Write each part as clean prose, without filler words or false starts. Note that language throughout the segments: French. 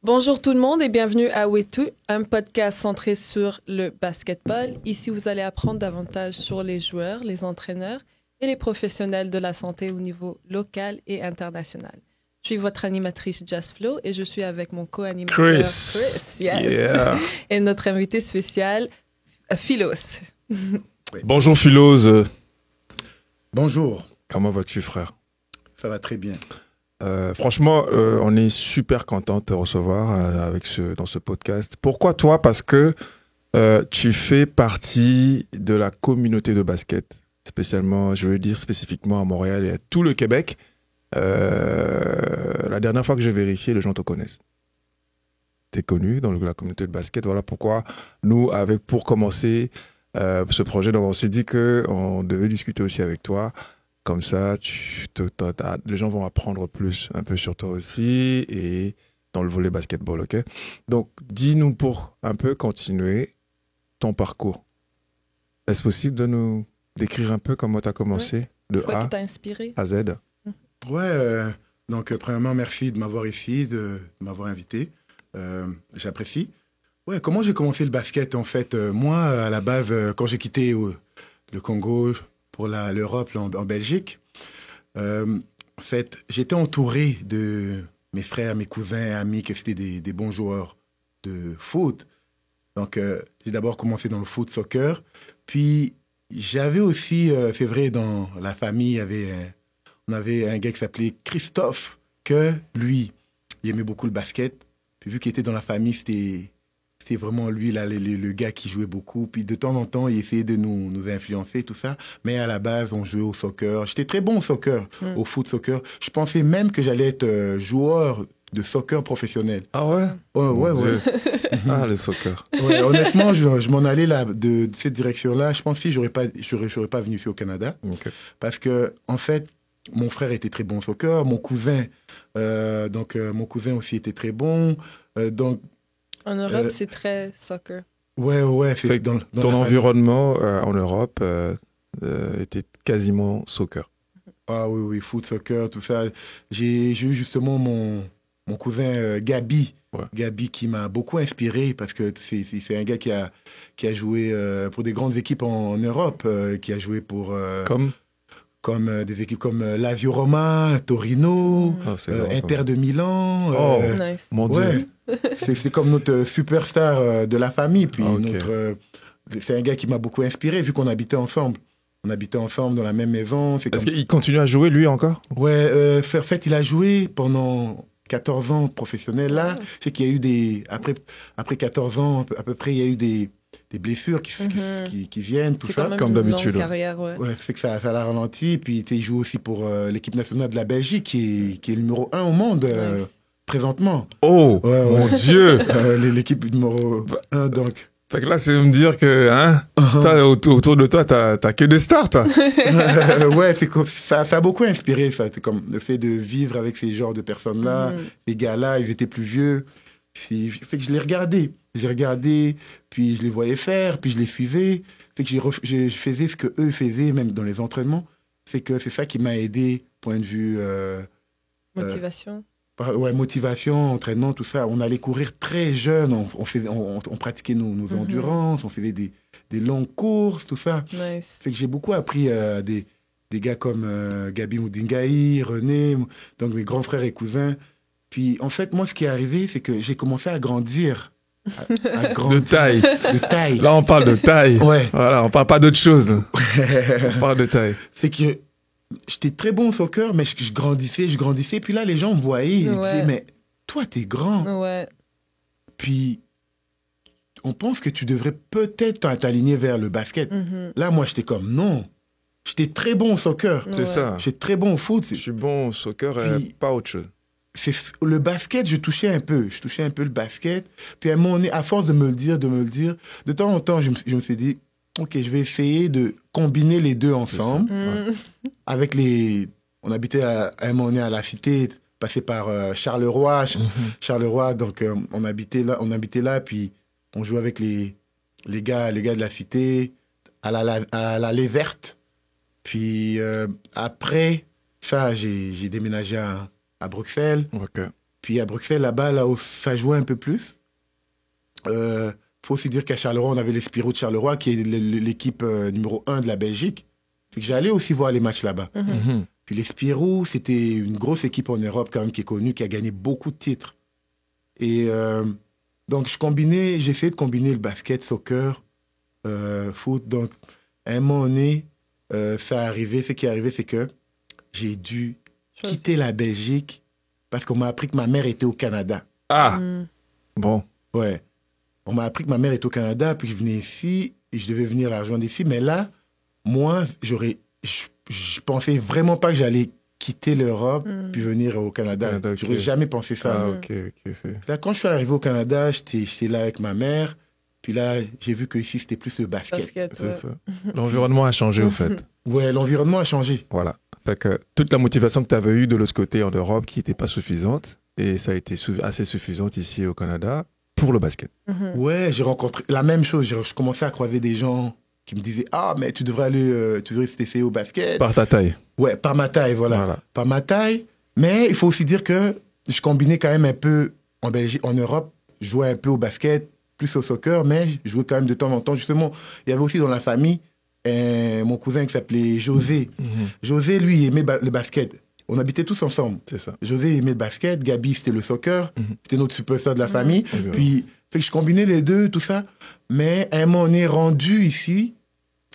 Bonjour tout le monde et bienvenue à Wetu, un podcast centré sur le basketball. Ici, vous allez apprendre davantage sur les joueurs, les entraîneurs et les professionnels de la santé au niveau local et international. Je suis votre animatrice Jazz Flo et je suis avec mon co-animateur Chris yes. Yeah. Et notre invité spécial, Philos. Bonjour Philos. Bonjour. Comment vas-tu, frère? Ça va très bien. Franchement, on est super content de te recevoir dans ce podcast. Pourquoi toi? Parce que tu fais partie de la communauté de basket, spécialement, je veux dire spécifiquement à Montréal et à tout le Québec. La dernière fois que j'ai vérifié, les gens te connaissent. T'es connu dans la communauté de basket. Voilà pourquoi nous, pour commencer ce projet, donc on s'est dit qu'on devait discuter aussi avec toi. Comme ça, les gens vont apprendre plus un peu sur toi aussi et dans le volet basketball, ok? Donc, dis-nous pour un peu continuer ton parcours. Est-ce possible de nous décrire un peu comment tu as commencé de Quoi A qui t'a inspiré à Z? Ouais, donc premièrement, merci de m'avoir ici, de m'avoir invité. J'apprécie. Ouais, comment j'ai commencé le basket en fait? Moi, à la base, quand j'ai quitté le Congo pour l'Europe, en Belgique, en fait, j'étais entouré de mes frères, mes cousins, amis, qui étaient des bons joueurs de foot. Donc, j'ai d'abord commencé dans le foot, soccer. Puis, j'avais aussi, c'est vrai, dans la famille, on avait un gars qui s'appelait Christophe, que lui, il aimait beaucoup le basket. Puis, vu qu'il était dans la famille, c'était vraiment lui, là, le gars qui jouait beaucoup. Puis de temps en temps, il essayait de nous influencer, tout ça. Mais à la base, on jouait au soccer. J'étais très bon au soccer, au foot soccer. Je pensais même que j'allais être joueur de soccer professionnel. Ah ouais? Ouais. Ah, le soccer. Ouais, honnêtement, je m'en allais là, de cette direction-là. Je pense que j'aurais pas venu ici au Canada. Okay. Parce que, en fait, mon frère était très bon au soccer. Mon cousin, mon cousin aussi était très bon. En Europe, c'est très soccer. Ouais. Dans ton environnement en Europe était quasiment soccer. Ah oui, foot, soccer, tout ça. J'ai eu justement mon cousin Gabi. Ouais. Gabi qui m'a beaucoup inspiré parce que c'est un gars qui a joué pour des grandes équipes en Europe, qui a joué pour... Comme des équipes comme Lazio Roma, Torino, Inter de Milan. Nice. Mon Dieu. Ouais. C'est comme notre superstar de la famille. Puis c'est un gars qui m'a beaucoup inspiré vu qu'on habitait ensemble. On habitait ensemble dans la même maison. Est-ce qu'il continue à jouer lui encore? Ouais, en fait, il a joué pendant 14 ans professionnel là. Je sais qu'il y a eu après 14 ans à peu près, il y a eu des blessures qui viennent, tout ça. Comme d'habitude. Ouais, fait que ça l'a ralenti. Puis il joue aussi pour l'équipe nationale de la Belgique, qui est le numéro 1 au monde présentement. Oh, ouais. Mon Dieu! L'équipe numéro 1, donc. Fait que là, c'est me dire que autour de toi, t'as que des stars, toi. Ouais, ça a beaucoup inspiré, ça. C'est comme le fait de vivre avec ces genres de personnes-là. Les gars-là, ils étaient plus vieux. Puis, fait que je les regardais. J'ai regardé, puis je les voyais faire, puis je les suivais. Fait que je faisais ce que eux faisaient, même dans les entraînements. Fait que c'est ça qui m'a aidé, point de vue... motivation. Motivation, entraînement, tout ça. On allait courir très jeune, on pratiquait nos endurances, on faisait des longues courses, tout ça. Nice. Fait que j'ai beaucoup appris des gars comme Gabi Moudingaï, René, donc mes grands frères et cousins. Puis en fait, moi, ce qui est arrivé, c'est que j'ai commencé à grandir. De taille. De taille. Là, on parle de taille. Ouais. Voilà, on parle pas d'autre chose. On parle de taille. C'est que j'étais très bon au soccer, mais je grandissais. Puis là, les gens me voyaient. Ils disaient, mais toi, t'es grand. Ouais. Puis, on pense que tu devrais peut-être t'aligner vers le basket. Là, moi, j'étais comme, non. J'étais très bon au soccer. C'est ça. J'étais très bon au foot. Je suis bon au soccer et pas autre chose. Le basket, je touchais un peu le basket. Puis à force de me le dire, de temps en temps, je me suis dit, OK, je vais essayer de combiner les deux ensemble. Avec on habitait à un moment donné à la Cité, passé par Charleroi. Charleroi, donc on habitait là, puis on jouait avec les gars de la Cité à l'allée verte. Puis après ça, j'ai déménagé à Bruxelles. Okay. Puis à Bruxelles, là-bas, là où ça jouait un peu plus, faut aussi dire qu'à Charleroi, on avait les Spirou de Charleroi, qui est l'équipe numéro 1 de la Belgique. Fait que j'allais aussi voir les matchs là-bas. Mhm. Puis les Spirou, c'était une grosse équipe en Europe quand même qui est connue, qui a gagné beaucoup de titres. Et donc, j'essayais de combiner le basket, soccer, foot. Donc, à un moment donné, ça arrivait. Ce qui est arrivé, c'est que j'ai dû quitter la Belgique parce qu'on m'a appris que ma mère était au Canada. Ah, bon. Ouais. On m'a appris que ma mère était au Canada, puis je venais ici et je devais venir la rejoindre ici. Mais là, moi, je pensais vraiment pas que j'allais quitter l'Europe puis venir au Canada. Canada, ok. J'aurais jamais pensé ça. Ah, ok, c'est... Là, quand je suis arrivé au Canada, j'étais là avec ma mère. Puis là, j'ai vu que ici c'était plus le basket. C'est ouais. ça. L'environnement a changé, au fait. Ouais, l'environnement a changé. Voilà. Fait que toute la motivation que tu avais eue de l'autre côté en Europe qui n'était pas suffisante, et ça a été assez suffisante ici au Canada pour le basket. Ouais, j'ai rencontré la même chose. Je commençais à croiser des gens qui me disaient « Ah, mais tu devrais essayer au basket. » Par ta taille. Ouais, par ma taille, voilà. Par ma taille. Mais il faut aussi dire que je combinais quand même un peu en Belgique, en Europe. Je jouais un peu au basket, plus au soccer, mais je jouais quand même de temps en temps. Justement, il y avait aussi dans la famille mon cousin qui s'appelait José. José, lui, il aimait le basket. On habitait tous ensemble. C'est ça. José aimait le basket, Gabi, c'était le soccer. C'était notre superstar de la famille. Exactement. Puis, fait que je combinais les deux, tout ça. Mais à un moment donné, rendu ici,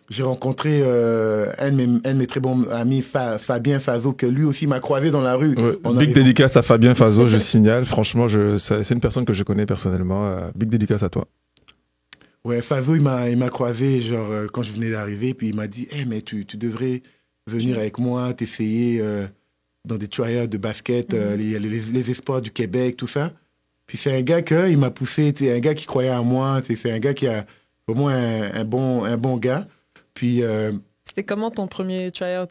j'ai rencontré un de mes très bons amis, Fabien Fazo, que lui aussi m'a croisé dans la rue. Ouais. Big dédicace à Fabien Fazo, je signale. Franchement, c'est une personne que je connais personnellement. Big dédicace à toi. Ouais, Fazo, il m'a croisé genre, quand je venais d'arriver, puis il m'a dit hey, mais tu devrais venir avec moi, t'essayer dans des tryouts de basket, les espoirs du Québec, tout ça. Puis c'est un gars il m'a poussé, c'est un gars qui croyait en moi, c'est un gars qui a vraiment un bon gars. Puis, C'était comment ton premier tryout?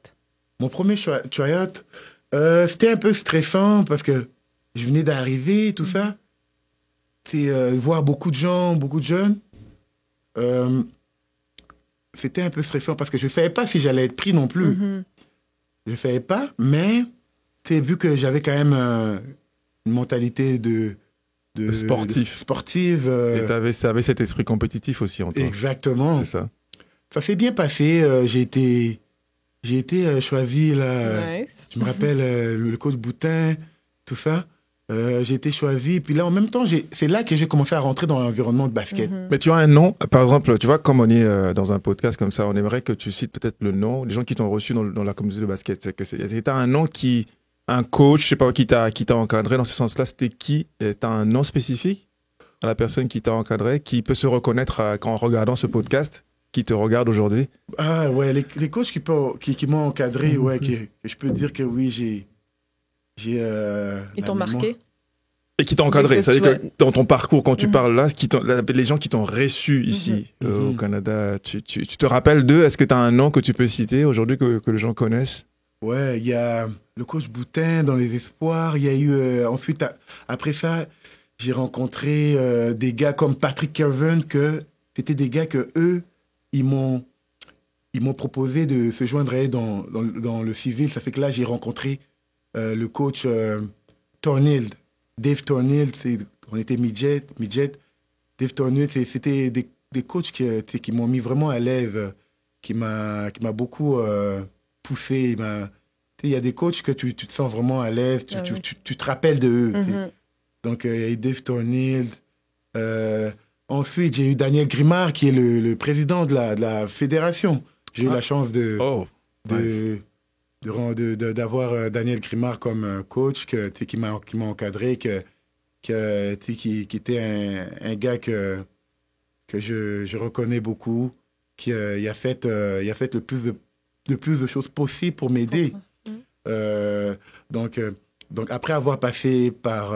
Mon premier tryout, c'était un peu stressant parce que je venais d'arriver, tout ça. C'est voir beaucoup de gens, beaucoup de jeunes. C'était un peu stressant parce que je ne savais pas si j'allais être pris non plus. Je ne savais pas, mais vu que j'avais quand même une mentalité de sportive. Et tu avais cet esprit compétitif aussi en toi. Exactement. C'est ça. Ça s'est bien passé. J'ai été choisi, là. Nice. Je me rappelle le coach Boutin, tout ça. J'ai été choisi. Puis là, en même temps, c'est là que j'ai commencé à rentrer dans l'environnement de basket. Mais tu as un nom, par exemple, tu vois, comme on est dans un podcast comme ça, on aimerait que tu cites peut-être le nom, les gens qui t'ont reçu dans la communauté de basket. Est-ce que tu as un nom un coach, je sais pas, qui t'a encadré dans ce sens-là, c'était qui? Tu as un nom spécifique à la personne qui t'a encadré, qui peut se reconnaître en regardant ce podcast, qui te regarde aujourd'hui? Ah ouais, les coachs qui m'ont encadré, ouais, que je peux dire que oui, j'ai Ils t'ont marqué? Et qui t'ont encadré. C'est-à-dire que dans ton parcours, quand tu parles là, les gens qui t'ont reçu ici au Canada, tu te rappelles d'eux? Est-ce que tu as un nom que tu peux citer aujourd'hui que les gens connaissent? Ouais, il y a le coach Boutin dans les espoirs. Il y a eu ensuite, après ça, j'ai rencontré des gars comme Patrick Kervin, que c'était des gars que eux, ils m'ont proposé de se joindre dans le civil. Ça fait que là, j'ai rencontré le coach Tornild, Dave Tornild. On était midget. Dave Tornild, c'était des coachs qui m'ont mis vraiment à l'aise, qui m'a beaucoup poussé. Il y a des coachs que tu te sens vraiment à l'aise, tu te rappelles de eux. Donc, il y a eu Dave Tornild. Ensuite, j'ai eu Daniel Grimard, qui est le président de la fédération. J'ai eu la chance d'avoir Daniel Grimard comme coach qui m'a encadré, qui était un gars que je reconnais beaucoup, qui a fait le plus de choses possibles pour m'aider. Donc après avoir passé par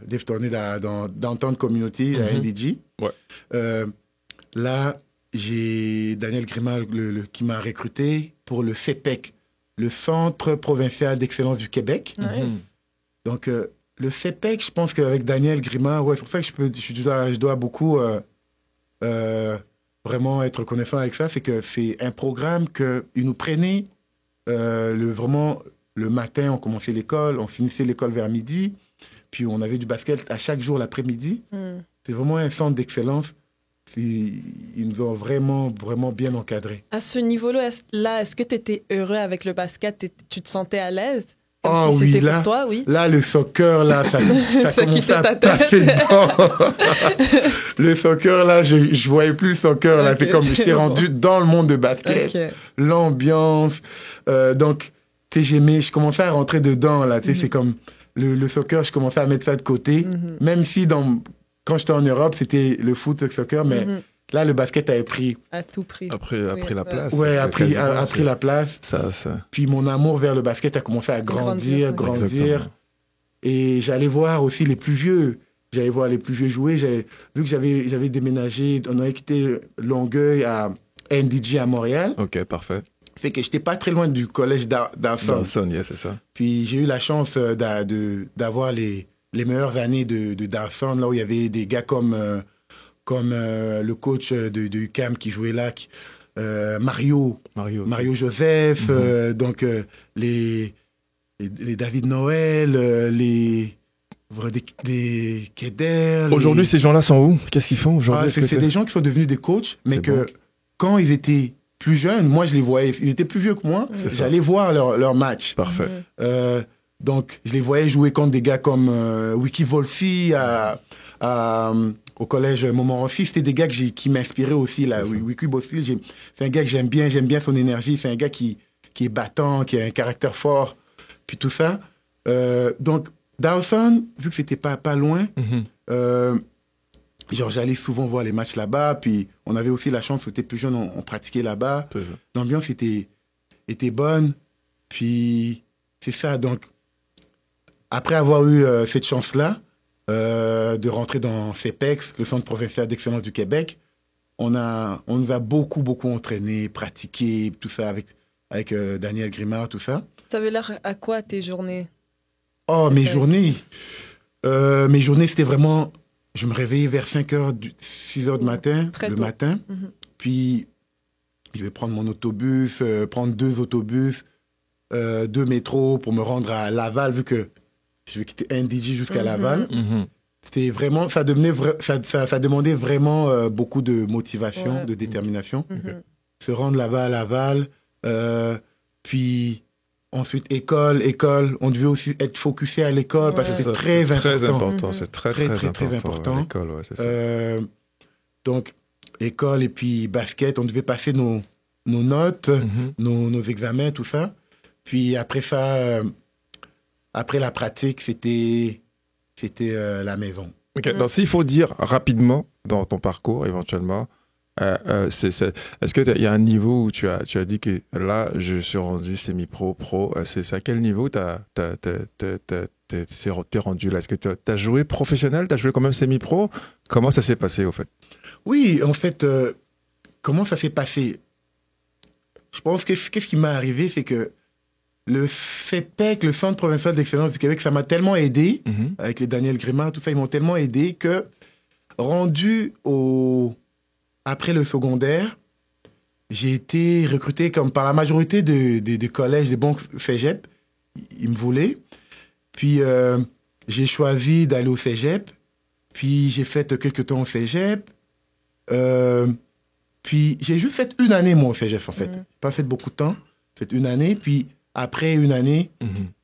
Dave Tornild dans Downtown Community à NDG, là, j'ai Daniel Grimard qui m'a recruté pour le CEPEC, le Centre provincial d'excellence du Québec. Nice. Donc, le CEPEC, je pense qu'avec Daniel Grimard, c'est pour ça que je dois beaucoup vraiment être reconnaissant avec ça, c'est que c'est un programme qu'ils nous prenaient vraiment le matin, on commençait l'école, on finissait l'école vers midi, puis on avait du basket à chaque jour l'après-midi. C'est vraiment un centre d'excellence. Ils nous ont vraiment, vraiment bien encadrés. À ce niveau-là, est-ce que tu étais heureux avec le basket? Tu te sentais à l'aise? Comme Oh si oui, c'était là, pour toi, oui. là, le soccer, là, ça Ça commençait quittait à ta tête. passer dedans. Le soccer, là, je voyais plus le soccer, là. Ok, C'est comme, c'est j'étais bon. rendu dans le monde de basket. Ok. L'ambiance. Donc, tu sais, je commençais à rentrer dedans, là. Tu sais, c'est comme, le soccer, je commençais à mettre ça de côté. Même si quand j'étais en Europe, c'était le foot, le soccer, mais là, le basket avait pris, À tout prix. Après la place. ouais, a pris Quasiment, la place. Ça. Puis mon amour vers le basket a commencé à grandir. Exactement. Et j'allais voir aussi les plus vieux. J'allais voir les plus vieux jouer. Vu que j'avais déménagé, on avait quitté Longueuil à NDG à Montréal. Ok, parfait. Fait que j'étais pas très loin du collège d'Arson. Dawson, yeah, c'est ça. Puis j'ai eu la chance d'avoir les meilleures années de Dawson, là où il y avait des gars comme le coach de UQAM qui jouait là, Mario Joseph, donc les David Noël, les Keder. Aujourd'hui, ces gens-là sont où? Qu'est-ce qu'ils font aujourd'hui? C'est des gens qui sont devenus des coachs, mais que quand ils étaient plus jeunes, moi je les voyais, ils étaient plus vieux que moi, j'allais voir leur match. Parfait. Donc je les voyais jouer contre des gars comme Wiki Wolfi au collège Montmorency. C'était des gars qui m'inspiraient aussi. Là. Wiki Wolfi, c'est un gars que j'aime bien son énergie, c'est un gars qui est battant, qui a un caractère fort, puis tout ça. Donc Dawson, vu que c'était pas loin, genre j'allais souvent voir les matchs là-bas, puis on avait aussi la chance, on était plus jeunes, on pratiquait là-bas. L'ambiance était bonne, puis c'est ça. Donc après avoir eu cette chance-là de rentrer dans CEPEX, le Centre provincial d'excellence du Québec, on nous a beaucoup entraîné, pratiqué, tout ça avec Daniel Grimard, tout ça. Ça avait l'air à quoi tes journées? Oh, mes journées, c'était vraiment... Je me réveillais vers 6 heures du matin, matin. Puis, je vais prendre mon autobus, prendre 2 autobus, 2 métros pour me rendre à Laval, vu que je vais quitter NDG jusqu'à Laval. C'était vraiment... Ça demandait vraiment beaucoup de motivation, de détermination. Se rendre là-bas à Laval, puis... Ensuite, école. On devait aussi être focusé à l'école parce que c'est très important. C'est très important. L'école, ouais, c'est ça. Donc, école et puis basket, on devait passer nos notes, nos examens, tout ça. Puis après ça, après la pratique, c'était la maison. Ok, donc s'il faut dire rapidement dans ton parcours, éventuellement, est-ce qu'il y a un niveau où tu as dit que là, je suis rendu semi-pro, c'est à quel niveau t'es rendu là? Est-ce que tu as joué professionnel? Tu as joué quand même semi-pro? Comment ça s'est passé, au fait? Oui, en fait, comment ça s'est passé? Je pense que qu'est-ce qui m'est arrivé, c'est que le CEPEC, le Centre provincial d'excellence du Québec, ça m'a tellement aidé, avec les Daniel Grimard, tout ça, ils m'ont tellement aidé que rendu après le secondaire, j'ai été recruté comme par la majorité des collèges, des bons cégep. Ils me voulaient. Puis, j'ai choisi d'aller au cégep. Puis, j'ai fait quelques temps au cégep. Puis, j'ai juste fait 1 année, moi, au cégep, en fait. Pas fait beaucoup de temps. J'ai fait 1 année. Puis, après 1 année,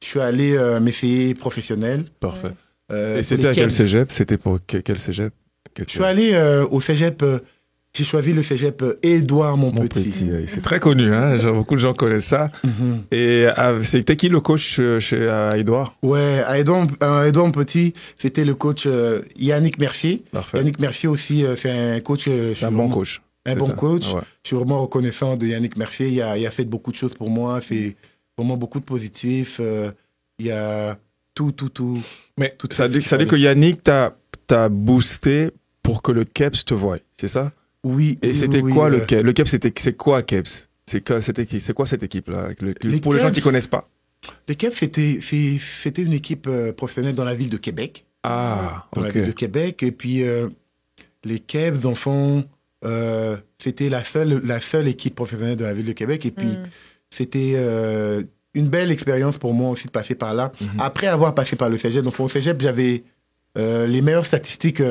je suis allé m'essayer professionnel. Parfait. Et c'était à quel cégep? C'était pour quel cégep? Je suis allé au cégep... J'ai choisi le cégep Édouard Montpetit. C'est très connu, hein? Beaucoup de gens connaissent ça. Et c'était qui le coach chez Édouard? Ouais, à Édouard Montpetit, c'était le coach Yannick Mercier. Parfait. Yannick Mercier aussi, c'est un coach. C'est un bon coach. Un bon coach. Ouais. Je suis vraiment reconnaissant de Yannick Mercier. Il a fait beaucoup de choses pour moi. C'est vraiment beaucoup de positifs. Il y a tout. Mais ça dit que Yannick t'a boosté pour que le KEPS te voie, c'est ça? Oui. Et c'était quoi le KEPS? Le KEPS, c'est quoi KEPS? C'est quoi cette équipe-là? Pour les gens qui ne connaissent pas. Le KEPS, c'était une équipe professionnelle dans la ville de Québec. Ah, dans la ville de Québec. Et puis, les KEPS, dans le fond, c'était la seule équipe professionnelle de la ville de Québec. Et puis, c'était une belle expérience pour moi aussi de passer par là. Après avoir passé par le cégep, donc au cégep, j'avais les meilleures statistiques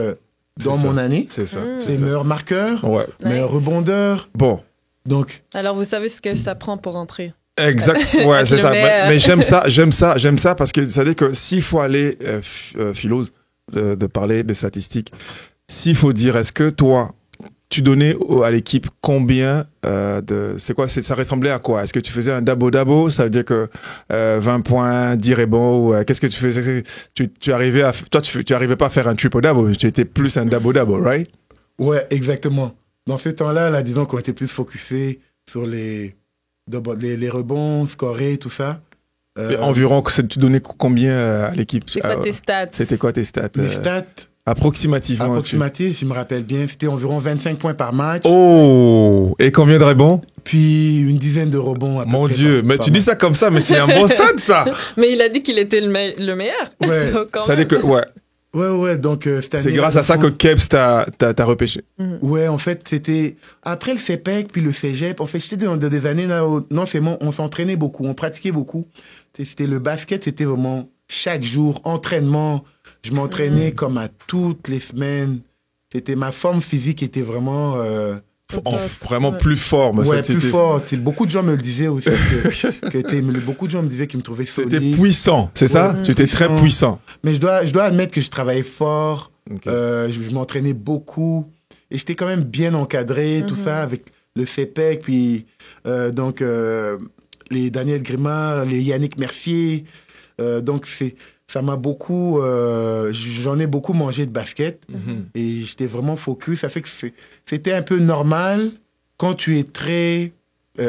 dans mon année. C'est ça. Les meilleurs marqueurs, Ouais. meilleurs rebondeurs. Bon. Donc, Alors, vous savez ce que ça prend pour entrer. Exact. Ouais, Être c'est le ça. meilleur. Mais j'aime ça parce que ça veut dire que s'il faut aller, Philose, de parler de statistiques, s'il faut dire, est-ce que toi, tu donnais à l'équipe combien c'est quoi, ça ressemblait à quoi? Est-ce que tu faisais un dabo-dabo? Ça veut dire que 20 points, 10 rebonds, ou qu'est-ce que tu faisais? Tu arrivais tu arrivais pas à faire un triple-dabo, tu étais plus un dabo-dabo, right? ouais, exactement. Dans ce temps-là, là, disons qu'on était plus focusé sur les rebonds, scorer, tout ça. Mais environ, tu donnais combien à l'équipe? C'est quoi tes stats? C'était quoi tes stats? Les stats, Approximativement. approximatifs, je me rappelle bien, c'était environ 25 points par match. Oh! Et combien de rebonds? Puis une dizaine de rebonds. À peu Mon près Dieu, par- mais par tu dis match. ça comme ça, mais c'est un bon stade, ça! Mais il a dit qu'il était le meilleur. Ouais. Donc, quand Ça veut même. dire que, ouais, Ouais, donc cette c'est année, grâce à ça que Kebs t'a repêché. Ouais, en fait, c'était... Après le CEPEC, puis le cégep, en fait, j'étais dans des années là où, non seulement on s'entraînait beaucoup, on pratiquait beaucoup. C'était le basket, c'était vraiment chaque jour, entraînement. Je m'entraînais comme à toutes les semaines. C'était ma forme physique était vraiment... Vraiment plus fort. Mais ouais, ça, plus c'était- fort. Beaucoup de gens me le disaient aussi. Beaucoup de gens me disaient qu'ils me trouvaient C'était solide. puissant, c'est ça? Ouais, Tu étais très puissant. Mais je dois admettre que je travaillais fort. Ok. Je m'entraînais beaucoup. Et j'étais quand même bien encadré, tout ça, avec le CEPEC. Puis, donc, les Daniel Grimard, les Yannick Mercier. Donc, ça m'a beaucoup... j'en ai beaucoup mangé de basket. Et j'étais vraiment focus. Ça fait que c'était un peu normal quand tu es très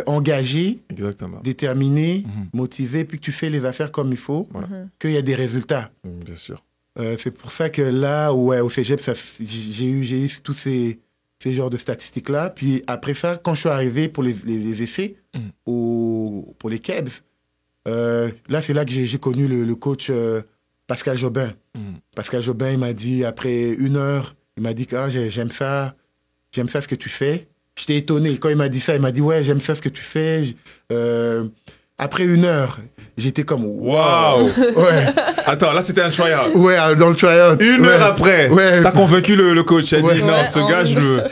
engagé, Exactement. déterminé, motivé, puis que tu fais les affaires comme il faut, Voilà. qu'il y a des résultats. Bien sûr. C'est pour ça que là, ouais, au cégep, j'ai eu tous ces genres de statistiques-là. Puis après ça, quand je suis arrivé pour les essais, pour les Kebs, là, c'est là que j'ai connu le coach Pascal Jobin. Pascal Jobin, il m'a dit, après 1 heure, il m'a dit que j'aime ça ce que tu fais. J'étais étonné. Quand il m'a dit ça, il m'a dit, ouais, j'aime ça ce que tu fais. Après 1 heure, j'étais comme, Waouh! ouais. Attends, là, c'était un tryout. Ouais, dans le tryout. 1 heure après, Ouais. t'as convaincu le coach. Il a Ouais. dit, non, Ouais, ce en gars, je le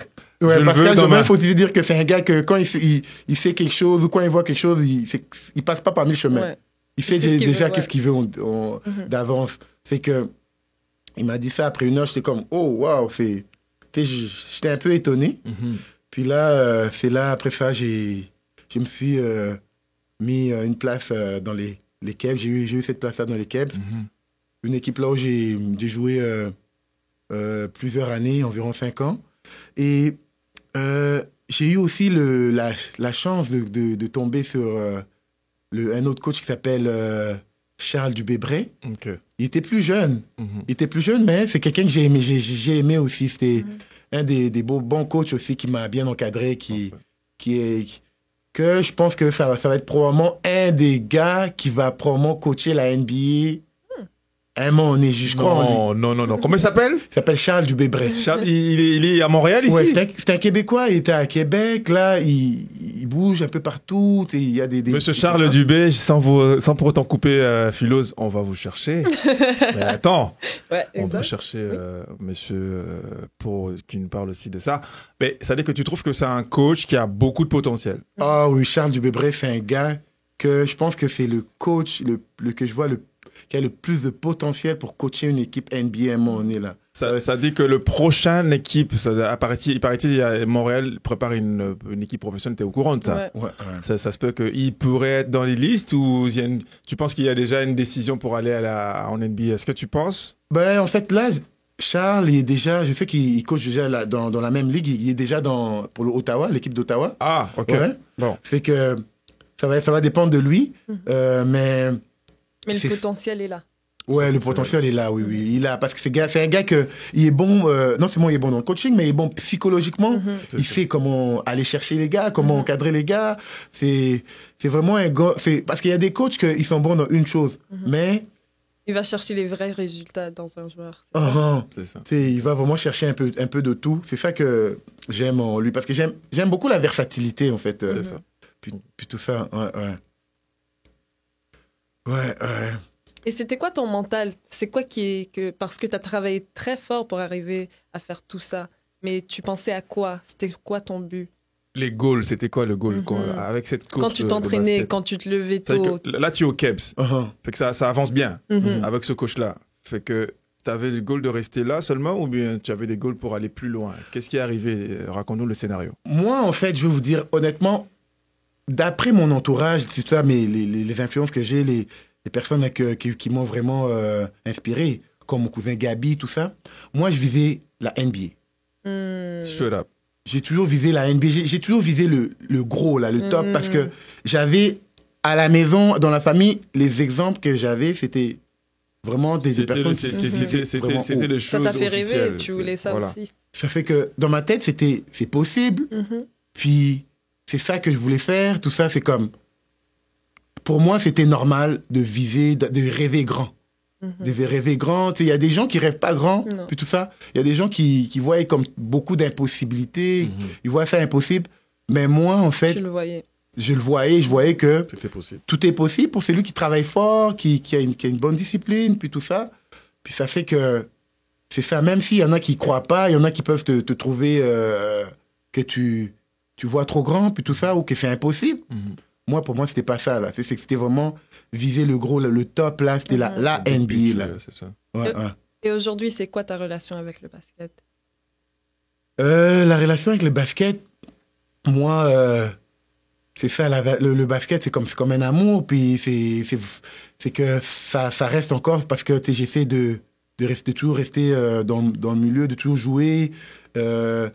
Ouais, je le Pascal veux dans Jobin, ma... il faut aussi dire que c'est un gars que quand il fait quelque chose ou quand il voit quelque chose, il passe pas par 1000 chemins. Ouais. Il fait Il sait ce qu'il déjà veut, qu'est-ce qu'il veut d'avance. Fait que il m'a dit ça après 1 heure, j'étais comme oh waouh, j'étais un peu étonné. Puis là, c'est là après ça, je me suis mis une place dans les Kebs. J'ai eu cette place là dans les Kebs. Une équipe là où j'ai joué plusieurs années, environ 5 ans. Et j'ai eu aussi la chance de tomber sur un autre coach qui s'appelle Charles Dubébret. Ok. Il était plus jeune. Il était plus jeune, mais c'est quelqu'un que j'ai aimé. J'ai aimé aussi. C'était un des bons coachs aussi qui m'a bien encadré, que je pense que ça va être probablement un des gars qui va probablement coacher la NBA. Un moment donné, je crois en lui. Non. Comment il s'appelle? Il s'appelle Charles Dubébret. Il est à Montréal, ici? Ouais, c'est un Québécois, il était à Québec, là, il bouge un peu partout, il y a des Monsieur Charles Dubé, sans pour autant couper Philose, on va vous chercher. Mais attends, Ouais, on doit exact. chercher monsieur pour qu'il nous parle aussi de ça. Mais ça veut dire que tu trouves que c'est un coach qui a beaucoup de potentiel. Ah oui, Charles Dubébret, c'est un gars que je pense que c'est le coach que je vois qui a le plus de potentiel pour coacher une équipe NBA à un moment donné, là. Ça dit que le prochain équipe, il paraît-il, Montréal prépare une équipe professionnelle. T'es au courant de ça? Ouais. Ouais. Ça se peut qu'il pourrait être dans les listes ou tu penses qu'il y a déjà une décision pour aller en NBA? Est-ce que tu penses? Ben, en fait, là, Charles, il est déjà, je sais qu'il coach déjà dans la même ligue, il est déjà pour Ottawa, l'équipe d'Ottawa. Ah, ok. Ouais. Bon. Fait que ça va dépendre de lui, mais Mais le C'est- potentiel est là. ouais, le potentiel est là, oui. Il a, parce que c'est un gars il est bon, non seulement il est bon dans le coaching, mais il est bon psychologiquement. Il sait comment aller chercher les gars, comment encadrer les gars. C'est vraiment un gars, parce qu'il y a des coachs qui sont bons dans une chose, mais Il va chercher les vrais résultats dans un joueur. C'est ça. C'est ça. il va vraiment chercher un peu de tout. C'est ça que j'aime en lui, parce que j'aime beaucoup la versatilité, en fait. C'est ça. Puis tout ça, ouais. Ouais, ouais. Et c'était quoi ton mental? C'est quoi parce que tu as travaillé très fort pour arriver à faire tout ça. Mais tu pensais à quoi? C'était quoi ton but? Les goals, c'était quoi le goal avec cette course Quand tu de t'entraînais, basket? quand tu te levais C'est-à-dire tôt. que là, tu es au Kebs. Uh-huh. Fait que ça avance bien Mhm. avec ce coach-là. Fait que tu avais le goal de rester là seulement ou bien tu avais des goals pour aller plus loin? Qu'est-ce qui est arrivé? Raconte-nous le scénario. Moi, en fait, je vais vous dire, honnêtement, d'après mon entourage, c'est tout ça, mais les influences que j'ai, les personnes qui m'ont vraiment inspiré, comme mon cousin Gabi, tout ça, moi, je visais la NBA. Straight up. J'ai toujours visé la NBA. J'ai toujours visé le gros, là, le top, parce que j'avais, à la maison, dans la famille, les exemples que j'avais, c'était vraiment des personnes qui vraiment C'était haut. les Ça choses t'a fait rêver, officielles. tu voulais ça Voilà. aussi. Ça fait que, dans ma tête, c'est possible, Mhm. puis c'est ça que je voulais faire, tout ça, c'est comme... Pour moi, c'était normal de viser, de rêver grand. De rêver grand. Tu sais, il y a des gens qui rêvent pas grand, Non. puis tout ça. Il y a des gens qui voient comme beaucoup d'impossibilités. Ils voient ça impossible. Mais moi, en fait, Tu le voyais. je le voyais. Je voyais que C'était possible. tout est possible pour celui qui travaille fort, qui a une bonne discipline, puis tout ça. Puis ça fait que c'est ça. Même s'il y en a qui croient pas, il y en a qui peuvent te trouver que tu vois trop grand, puis tout ça, ou que c'est impossible. Moi, pour moi, c'était pas ça, là. C'était vraiment viser le gros, le top, là. C'était la NBA, là. C'est ça. Ouais, ouais. Et aujourd'hui, c'est quoi ta relation avec le basket? La relation avec le basket, moi, c'est ça, le basket, c'est comme un amour, puis c'est que ça reste encore parce que j'essaie de toujours rester dans le milieu, de toujours jouer, de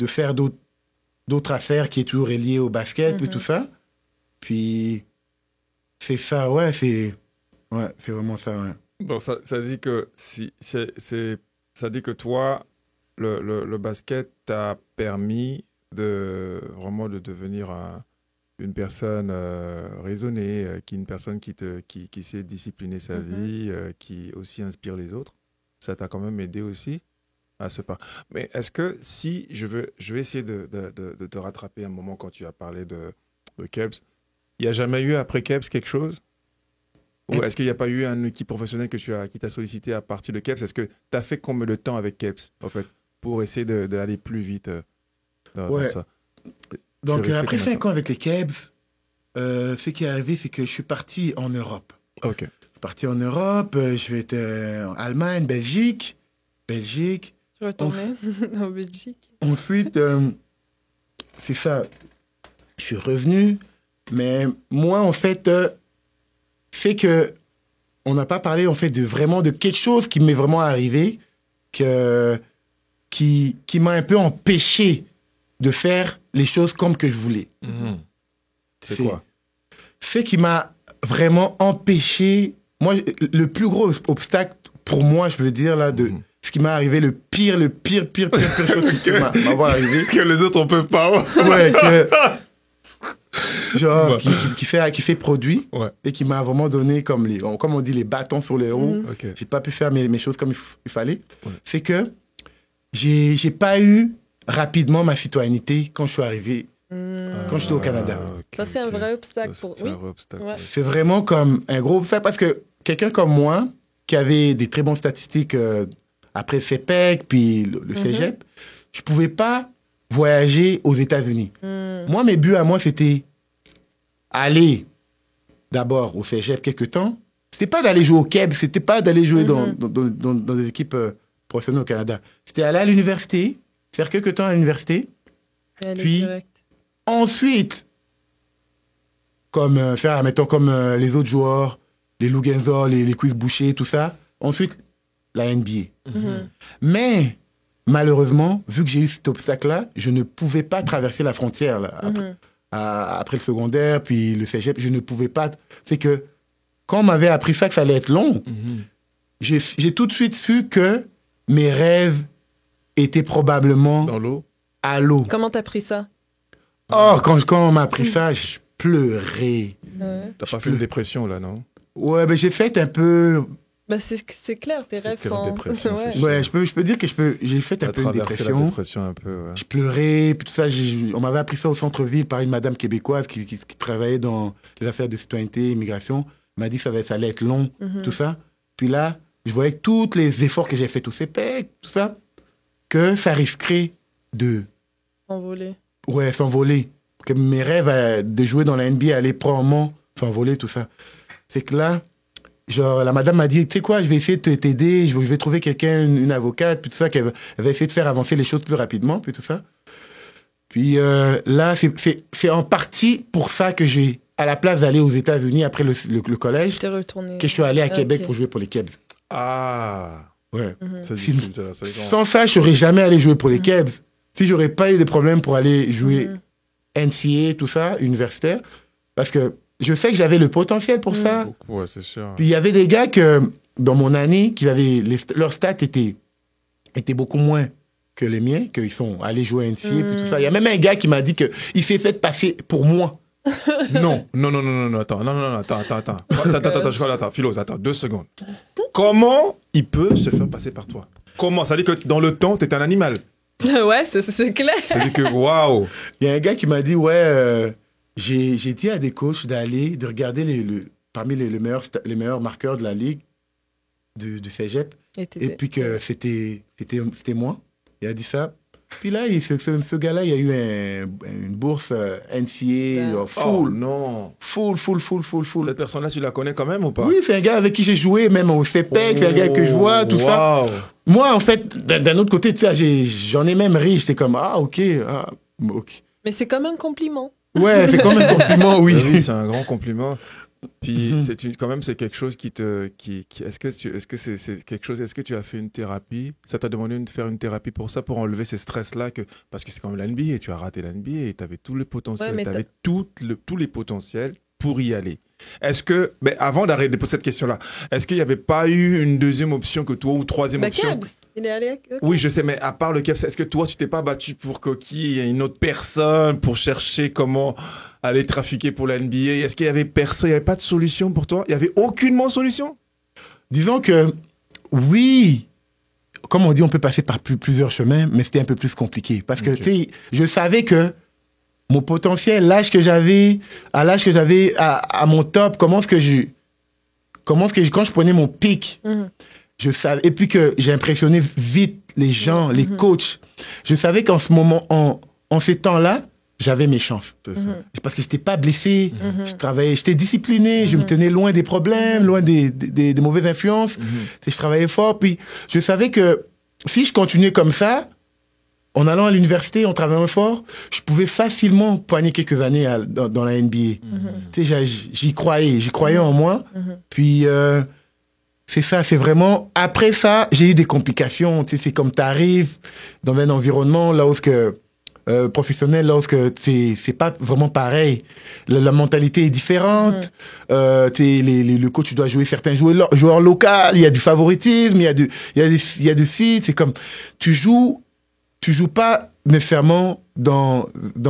faire d'autres affaires qui est toujours reliées au basket, puis tout ça. Puis c'est ça, ouais, c'est vraiment ça, ouais. Bon, ça dit que ça dit que toi, le basket t'a permis vraiment de devenir une personne raisonnée, une personne qui sait discipliner sa vie, qui aussi inspire les autres. Ça t'a quand même aidé aussi à ce pas. Mais est-ce que si je vais essayer de te rattraper un moment quand tu as parlé de Kebs, il n'y a jamais eu après Kebs quelque chose? Ou est-ce qu'il n'y a pas eu une équipe professionnelle qui t'a sollicité à partir de Kebs? Est-ce que tu as fait combien de temps avec Kebs, en fait, pour essayer d'aller plus vite dans ça? Donc, après combien de 5 ans avec les Cavs, ce qui est arrivé, c'est que je suis parti en Europe. Ok. Je suis parti en Europe, je vais être en Allemagne, Belgique. Tu retournais en Belgique? Ensuite, c'est ça. Je suis revenu, mais moi, en fait, c'est que on n'a pas parlé, en fait, vraiment de quelque chose qui m'est vraiment arrivé, qui m'a un peu empêché de faire les choses comme que je voulais. C'est quoi? Ce qui m'a vraiment empêché, moi, le plus gros obstacle pour moi, je veux dire, là, de ce qui m'est arrivé, le pire chose qui m'avoir arrivé. Que les autres, on peut pas. Ouais, genre, qui s'est produit et qui m'a vraiment donné, comme on dit, les bâtons sur les roues. Ok. J'ai pas pu faire mes choses comme il fallait. C'est que j'ai pas eu rapidement ma citoyenneté quand je suis arrivé, quand j'étais au Canada. Ça, c'est un vrai obstacle pour... C'est Oui. un vrai obstacle. Ouais. C'est vraiment comme un gros obstacle parce que quelqu'un comme moi, qui avait des très bonnes statistiques après CEPEC, puis le cégep, je pouvais pas voyager aux États-Unis. Moi, mes buts à moi, c'était aller d'abord au cégep quelques temps. C'était pas d'aller jouer au Kebs, c'était pas d'aller jouer dans des équipes professionnelles au Canada. C'était aller à l'université, faire quelques temps à l'université, puis ensuite, comme faire, mettons, comme les autres joueurs, les Lou Genzo, les Chris Boucher, tout ça. Ensuite, la NBA. Mais, malheureusement, vu que j'ai eu cet obstacle-là, je ne pouvais pas traverser la frontière là, après le secondaire, puis le cégep. Je ne pouvais pas. C'est que, quand on m'avait appris ça, que ça allait être long, j'ai tout de suite su que mes rêves étaient probablement dans l'eau. À l'eau. Comment t'as pris ça? Oh, quand on m'a appris ça, je pleurais. T'as pas fait une dépression, là, non? Ouais, ben j'ai fait un peu... Bah c'est clair, tes rêves sont... Ouais, je peux dire que j'ai fait un peu une dépression. La dépression un peu, ouais. Je pleurais, puis tout ça. On m'avait appris ça au centre-ville par une madame québécoise qui travaillait dans les affaires de citoyenneté, immigration. m'a dit que ça allait être long, tout ça. Puis là, je voyais que tous les efforts que j'ai fait, tous ces pecs, tout ça, que ça risquerait de... S'envoler. Ouais, s'envoler. Que mes rêves de jouer dans la NBA allaient probablement s'envoler, tout ça. C'est que là, genre, la madame m'a dit, tu sais quoi, je vais essayer de t'aider, je vais trouver quelqu'un, une avocate, puis tout ça, elle va essayer de faire avancer les choses plus rapidement, puis tout ça. Puis là, c'est en partie pour ça que j'ai, à la place d'aller aux États-Unis après le collège, T'es retourné. que je suis allé à Québec pour jouer pour les Cavs. Ah. Ouais. Ça dit Si- ça, ça dit grand. Sans ça, je n'aurais jamais allé jouer pour les Cavs. Si j'aurais pas eu de problème pour aller jouer NCAA, tout ça, universitaire, parce que je sais que j'avais le potentiel pour ça. Beaucoup, ouais, c'est sûr. Puis il y avait des gars que, dans mon année, qui avaient leurs stats étaient beaucoup moins que les miens, qu'ils sont allés jouer à NCAA, puis tout ça. Il y a même un gars qui m'a dit qu'il s'est fait passer pour moi. Non, attends, attends, Philos, attends, 2 secondes. Comment il peut se faire passer par toi? Comment? Ça veut dire que dans le temps, t'es un animal. Ouais, c'est clair. Ça veut dire que, waouh! Il y a un gars qui m'a dit, ouais, j'ai dit à des coachs de regarder parmi les meilleurs marqueurs de la ligue, du cégep, et puis que c'était moi. Il a dit ça. Puis là, ce gars-là, il a eu une bourse NCAA full. Oh, non. Full. Cette personne-là, tu la connais quand même ou pas? Oui, c'est un gars avec qui j'ai joué, même au CPEC, c'est un gars que je vois, tout ça. Wow. Moi, en fait, d'un autre côté, tu sais, j'en ai même ri. J'étais comme, ok. Mais c'est comme un compliment. Ouais, c'est comme un compliment, oui. Oui, c'est un grand compliment. Puis quand même, c'est quelque chose est-ce que c'est quelque chose, est-ce que tu as fait une thérapie? Ça t'a demandé de faire une thérapie pour ça, pour enlever ces stress-là, parce que c'est comme la NBA, tu as raté la NBA et tu avais tout le potentiel, Ouais, tu avais tous les potentiels pour y aller. Est-ce que, avant d'arrêter pour cette question-là, est-ce qu'il n'y avait pas eu une deuxième option que toi, ou troisième option? Cavs, il est allé. Okay. Oui, je sais, mais à part le Cavs, est-ce que toi, tu t'es pas battu pour qu'il y ait une autre personne pour chercher comment aller trafiquer pour la NBA? Est-ce qu'il y avait personne, il n'y avait pas de solution pour toi? Il n'y avait aucunement solution? Disons que, oui, comme on dit, on peut passer par plusieurs chemins, mais c'était un peu plus compliqué. Parce que, tu sais, je savais que mon potentiel, à l'âge que j'avais, à mon top, quand je prenais mon pic, je savais, et puis que j'ai impressionné vite les gens, les coachs, je savais qu'en ce moment, en ces temps-là, j'avais mes chances. Parce que j'étais pas blessé, je travaillais, j'étais discipliné, je me tenais loin des problèmes, loin des mauvaises influences, je travaillais fort, puis je savais que si je continuais comme ça, en allant à l'université, en travaillant fort, je pouvais facilement poigner quelques années dans la NBA. Tu sais, j'y croyais en moi. Puis, c'est ça, c'est vraiment... Après ça, j'ai eu des complications. Tu sais, c'est comme tu arrives dans un environnement là où professionnel, là où c'est pas vraiment pareil. La mentalité est différente. Le coach doit jouer certains joueurs locaux. Il y a du favoritisme, il y a du site. C'est comme... Tu joues pas nécessairement dans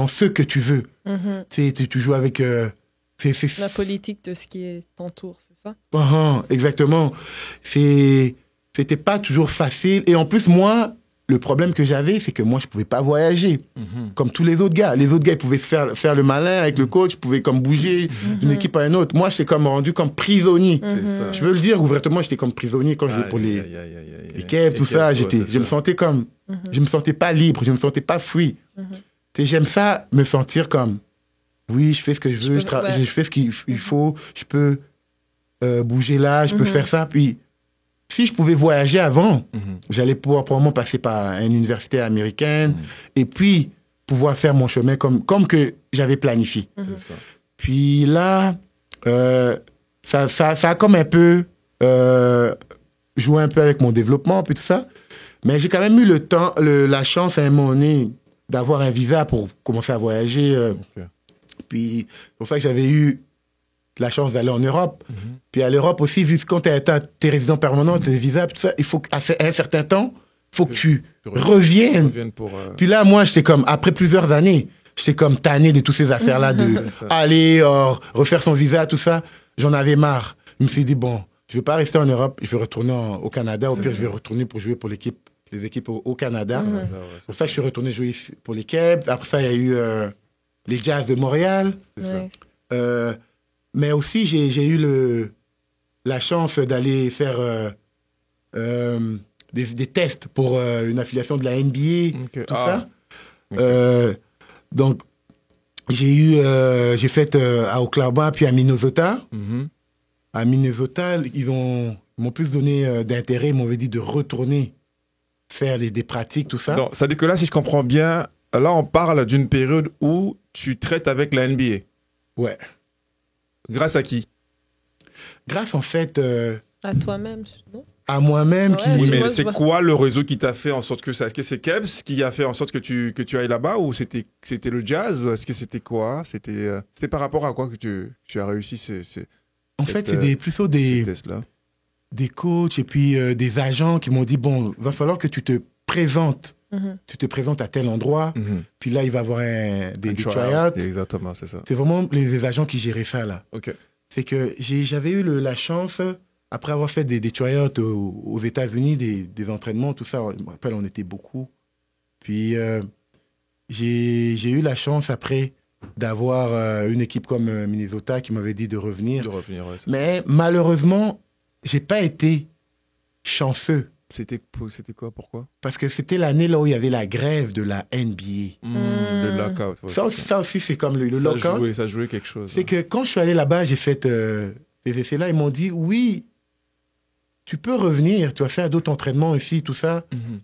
ce que tu veux. Tu joues avec... la politique de ce qui t'entoure, c'est ça? Exactement. C'était pas toujours facile. Et en plus, moi, le problème que j'avais, c'est que moi, je pouvais pas voyager. Comme tous les autres gars. Les autres gars, ils pouvaient faire le malin avec le coach, ils pouvaient comme bouger d'une équipe à une autre. Moi, j'étais comme rendu comme prisonnier. Je peux le dire ouvertement, j'étais comme prisonnier quand je jouais pour les Cavs, tout ça. Je me sentais comme... Je me sentais pas libre, je me sentais pas free. J'aime ça, me sentir comme... Oui, je fais ce que je veux, je fais ce qu'il faut, je peux bouger là, je peux faire ça. Puis, si je pouvais voyager avant, j'allais pouvoir probablement passer par une université américaine et puis pouvoir faire mon chemin comme que j'avais planifié. Puis là, ça a comme un peu joué un peu avec mon développement puis tout ça. Mais j'ai quand même eu la chance à un moment donné d'avoir un visa pour commencer à voyager. Puis c'est pour ça que j'avais eu la chance d'aller en Europe. Puis à l'Europe aussi, vu que quand tu es résident permanent, tu as des visas, tout ça, il faut qu'à un certain temps, il faut que tu reviennes. Puis là, moi, j'étais comme, après plusieurs années, j'étais comme tanné de toutes ces affaires-là, de aller refaire son visa, tout ça. J'en avais marre. Je me suis dit, bon, je ne veux pas rester en Europe, je vais retourner au Canada. Au pire, je vais retourner pour jouer pour les équipes au Canada. C'est pour ça que je suis retourné jouer pour les Cavs. Après ça, il y a eu les Jazz de Montréal. Mais aussi, j'ai eu la chance d'aller faire des tests pour une affiliation de la NBA, Ok. tout ça. Ok. Donc, j'ai fait à Oklahoma, puis à Minnesota. Mhm. À Minnesota, ils m'ont plus donné d'intérêt. Ils m'avaient dit de retourner faire des pratiques, tout ça. Donc, ça veut dire que là, si je comprends bien, là, on parle d'une période où tu traites avec la NBA. Ouais. Grâce à qui? Grâce, en fait, À toi-même, non? à moi-même Ouais, qui... Oui, moi, mais je c'est vois. quoi le réseau qui t'a fait en sorte que ça... Est-ce que c'est Kebs qui a fait en sorte que tu ailles là-bas ou c'était le jazz ou est-ce que c'était quoi? C'était par rapport à quoi que tu as réussi En fait, c'est plutôt des tests-là? coachs et puis des agents qui m'ont dit, bon, va falloir que tu te présentes. Mhm. Tu te présentes à tel endroit, Mhm. puis là, il va y avoir des Un tryouts. Exactement, c'est ça. C'est vraiment les agents qui géraient ça, là. Ok. C'est que j'avais eu la chance, après avoir fait des tryouts aux États-Unis, des entraînements, tout ça, je me rappelle, on était beaucoup. Puis j'ai eu la chance après d'avoir une équipe comme Minnesota qui m'avait dit de revenir. De revenir, ouais. Mais malheureusement, j'ai pas été chanceux C'était quoi? Pourquoi? parce que c'était l'année là où il y avait la grève de la NBA. Le lockout. Ouais, Ça aussi, c'est comme le ça lockout. ça jouait quelque chose. C'est que quand je suis allé là-bas, j'ai fait ces essais-là. Ils m'ont dit, oui, tu peux revenir, tu vas faire d'autres entraînements ici, tout ça, Mhm.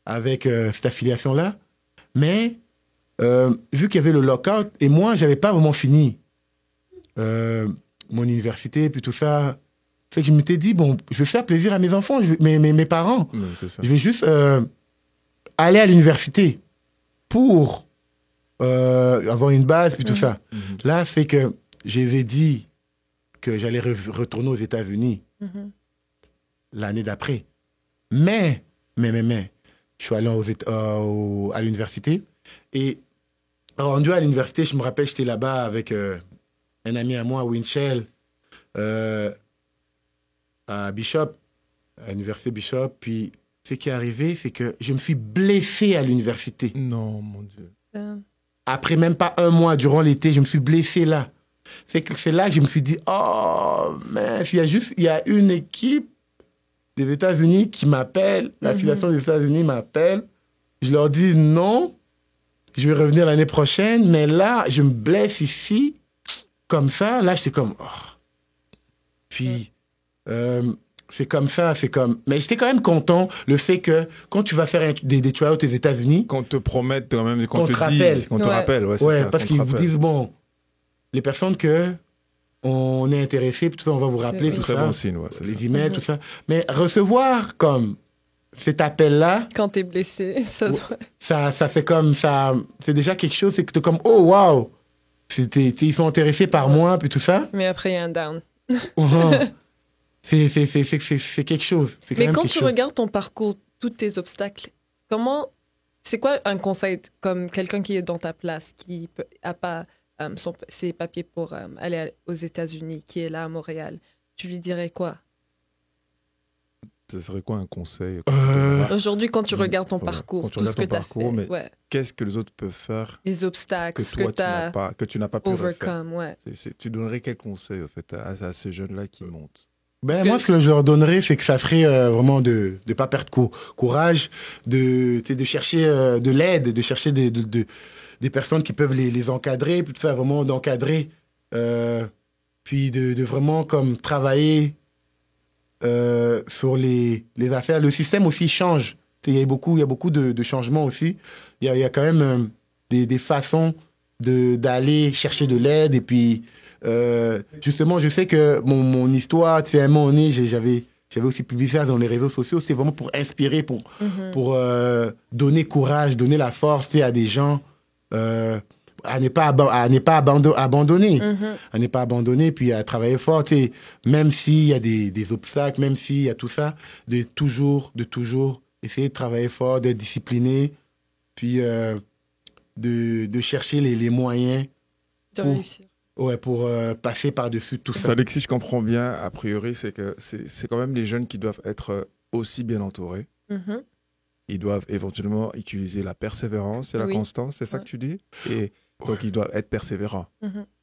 avec cette affiliation-là. Mais vu qu'il y avait le lockout, et moi, j'avais pas vraiment fini mon université, puis tout ça. Fait que je m'étais dit, bon, je vais faire plaisir à mes enfants, mes parents. Ouais, c'est ça. Je vais juste aller à l'université pour avoir une base, puis tout ça. Mhm. Là, c'est que je les ai dit que j'allais retourner aux États-Unis Mhm. l'année d'après. Mais, je suis allé à l'université. Et rendu à l'université, je me rappelle, j'étais là-bas avec un ami à moi, Winchell, à Bishop, à l'université Bishop. Puis, ce qui est arrivé, c'est que je me suis blessé à l'université. Non, mon Dieu. Après même pas un mois, durant l'été, je me suis blessé là. C'est là que je me suis dit, oh, mince, il y a une équipe des États-Unis qui m'appelle, l'affiliation des États-Unis m'appelle. Je leur dis non, je vais revenir l'année prochaine, mais là, je me blesse ici, comme ça. Là, j'étais comme, oh. Puis, c'est comme ça, c'est comme... Mais j'étais quand même content, le fait que quand tu vas faire des tryouts aux États-Unis, Qu'on te promette quand même, qu'on Qu'on te te rappelle. dise, qu'on te Ouais. rappelle. Ouais, c'est ouais, ça, parce qu'on qu'ils te vous rappelle. disent, bon, les personnes que on est intéressé, puis tout ça, on va vous rappeler, oui. tout Très ça. bon signe, ouais, c'est ça. Les emails, tout ça. Mais recevoir comme cet appel-là, Quand t'es blessé, ça doit... ça fait comme ça, c'est déjà quelque chose, c'est que t'es comme, oh, wow, ils sont intéressés par moi, puis tout ça. Mais après, il y a un down. Mhm. C'est quelque chose. C'est quand Mais même quand quelque tu chose. regardes ton parcours, tous tes obstacles, c'est quoi un conseil comme quelqu'un qui est dans ta place, qui n'a pas ses papiers pour aller aux États-Unis, qui est là à Montréal, tu lui dirais quoi? Ce serait quoi un conseil? Aujourd'hui, quand tu regardes ton Ouais. parcours, Quand tu tout ce regardes que ton tu as parcours, fait, mais ouais, qu'est-ce que les autres peuvent faire les obstacles, que ce toi, que tu as que tu n'as pas pu refaire? overcome, ouais. Tu donnerais quel conseil, en fait, à ces jeunes-là qui montent? Ben, Parce moi, que- ce que je leur donnerais, c'est que ça serait vraiment de ne pas perdre courage, de chercher de l'aide, de chercher des personnes qui peuvent les encadrer, puis tout ça, vraiment d'encadrer, puis de vraiment comme travailler sur les affaires. Le système aussi change. Il y a beaucoup de changements aussi. Il y a quand même des façons d'aller chercher de l'aide. Et puis, justement, je sais que mon histoire, tu sais, à un moment donné, j'avais aussi publié ça dans les réseaux sociaux. C'était vraiment pour inspirer, pour donner courage, donner la force, tu sais, à des gens à ne pas abandonner. À ne pas abandonner, puis à travailler fort. Tu sais, même s'il y a des obstacles, même s'il y a tout ça, de toujours essayer de travailler fort, d'être discipliné, puis de chercher les moyens De Pour- réussir. pour passer par-dessus tout ça. Alexis, je comprends bien, a priori, c'est que c'est quand même les jeunes qui doivent être aussi bien entourés. Mhm. Ils doivent éventuellement utiliser la persévérance et la Oui. constance, c'est ça Ouais. que tu dis? Et Donc, il doit être persévérant.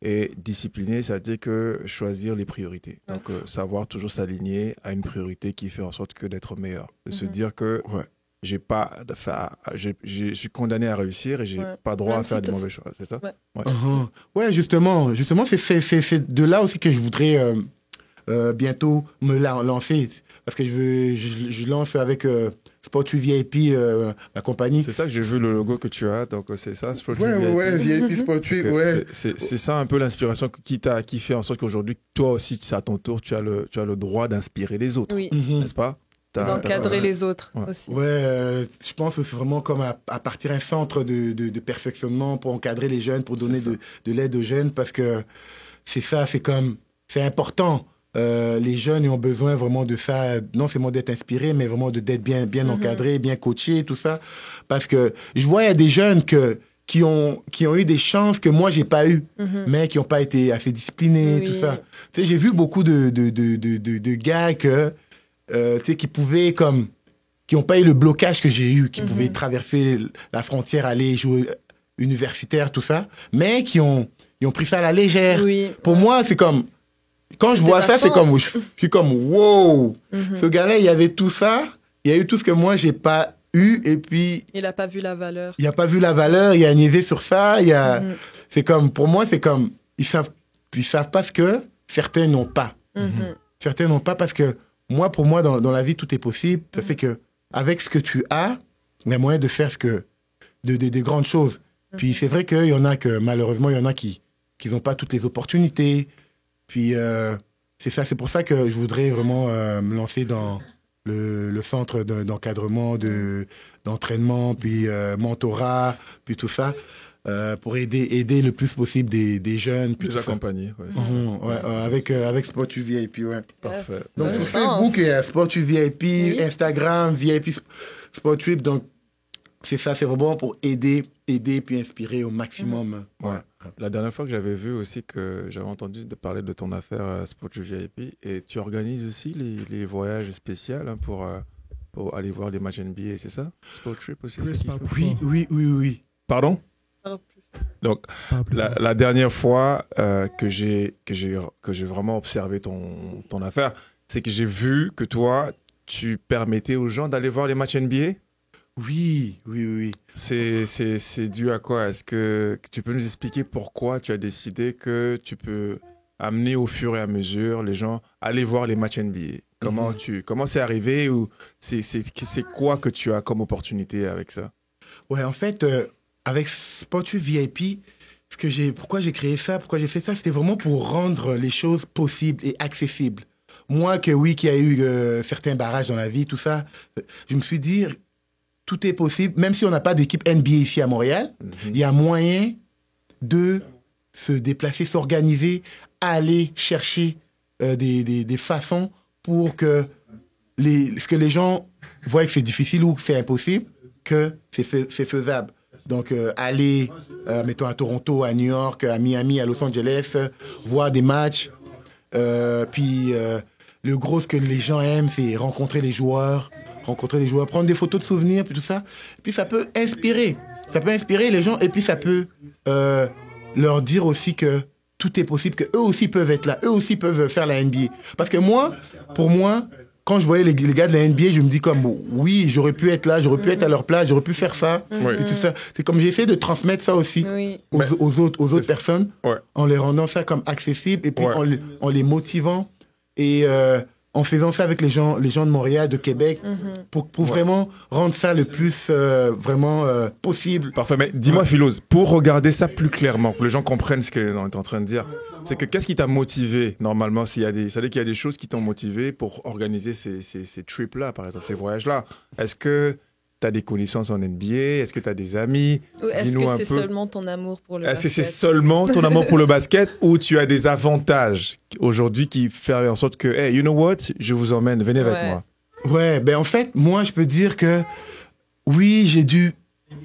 Et discipliné, ça veut dire que choisir les priorités. Donc, savoir toujours s'aligner à une priorité qui fait en sorte que d'être meilleur. De se dire que je suis condamné à réussir et j'ai pas droit à faire des mauvais choix. C'est ça? Ouais, justement, c'est de là aussi que je voudrais bientôt me lancer. Parce que je lance avec Sport8 VIP, la compagnie. C'est ça que j'ai vu le logo que tu as, donc c'est ça, Sport8 VIP. Ouais, VIP Sport8, ouais. C'est ça un peu l'inspiration qui fait en sorte qu'aujourd'hui, toi aussi, à ton tour, tu as le droit d'inspirer les autres, n'est-ce pas? D'encadrer les autres aussi. Ouais, je pense que c'est vraiment comme à partir d'un centre de perfectionnement pour encadrer les jeunes, pour donner de l'aide aux jeunes, parce que c'est important. Les jeunes ils ont besoin vraiment de ça, non seulement d'être inspirés, mais vraiment d'être bien encadrés, bien coachés, tout ça. Parce que je vois, il y a des jeunes qui ont eu des chances que moi, j'ai pas eu, mais qui n'ont pas été assez disciplinés, tout ça. Tu sais, j'ai vu beaucoup de gars qui pouvaient qui n'ont pas eu le blocage que j'ai eu, qui pouvaient traverser la frontière, aller jouer universitaire, tout ça, mais ils ont pris ça à la légère. Pour moi, c'est comme... Quand je vois ça, c'est comme, je suis comme, wow, ce gars-là, il y avait tout ça, il y a eu tout ce que moi, j'ai pas eu, et puis... Il n'a pas vu la valeur. Il n'a pas vu la valeur, il a niaisé sur ça, c'est comme, pour moi, c'est comme, ils savent pas ce que certains n'ont pas. Certains n'ont pas parce que, pour moi, dans la vie, tout est possible. Ça fait que, avec ce que tu as, il y a moyen de faire des grandes choses. Puis c'est vrai qu'il y en a que, malheureusement, il y en a qui n'ont pas toutes les opportunités. Puis c'est pour ça que je voudrais vraiment me lancer dans le centre d'encadrement, d'entraînement, puis mentorat, puis tout ça, pour aider le plus possible des jeunes. Puis les accompagner, avec Sport8 VIP, ouais. Parfait. Donc sur Facebook, il y a Sport8 VIP, Instagram, VIP Sport8, donc c'est ça, c'est vraiment pour aider puis inspirer au maximum. La dernière fois que j'avais vu aussi, que j'avais entendu parler de ton affaire Sport8 VIP, et tu organises aussi les voyages spéciaux pour aller voir les matchs NBA, c'est ça? Sport8 aussi? Oui. Pardon? Donc, la dernière fois que j'ai vraiment observé ton affaire, c'est que j'ai vu que toi, tu permettais aux gens d'aller voir les matchs NBA? Oui. C'est dû à quoi? Est-ce que tu peux nous expliquer pourquoi tu as décidé que tu peux amener au fur et à mesure les gens à aller voir les matchs NBA? Comment c'est arrivé, ou c'est quoi que tu as comme opportunité avec ça? Ouais, en fait, avec Sport8 VIP, pourquoi j'ai créé ça, pourquoi j'ai fait ça, c'était vraiment pour rendre les choses possibles et accessibles. Moi, qui a eu certains barrages dans la vie, tout ça, je me suis dit... Tout est possible, même si on n'a pas d'équipe NBA ici à Montréal, il y a moyen de se déplacer, s'organiser, aller chercher des façons pour que les gens voient que c'est difficile ou que c'est impossible, que c'est faisable. Donc, aller, mettons, à Toronto, à New York, à Miami, à Los Angeles, voir des matchs. Puis, le gros, ce que les gens aiment, c'est rencontrer les joueurs, prendre des photos de souvenirs, puis tout ça. Puis ça peut inspirer. Ça peut inspirer les gens, et puis ça peut leur dire aussi que tout est possible, qu'eux aussi peuvent être là, eux aussi peuvent faire la NBA. Parce que pour moi, quand je voyais les gars de la NBA, je me dis comme, oui, j'aurais pu être là, j'aurais pu être à leur place, j'aurais pu faire ça, et tout ça. C'est comme j'essaie de transmettre ça aussi aux autres personnes, en les rendant ça comme accessible, et puis en les motivant, et... en faisant ça avec les gens de Montréal, de Québec, pour vraiment rendre ça le plus possible. Parfait, mais dis-moi, Philos, pour regarder ça plus clairement, que les gens comprennent ce qu'on est en train de dire, c'est que qu'est-ce qui t'a motivé, normalement, ça veut dire qu'il y a des choses qui t'ont motivé pour organiser ces trips-là, par exemple, ces voyages-là. Est-ce que tu as des connaissances en NBA? Est-ce que tu as des amis? Ou est-ce que c'est seulement ton amour pour le basket? Est-ce que c'est seulement ton amour pour le basket, ou tu as des avantages aujourd'hui qui font en sorte que, hey, you know what, je vous emmène, venez avec moi? Ouais, ben en fait, moi, je peux dire que oui,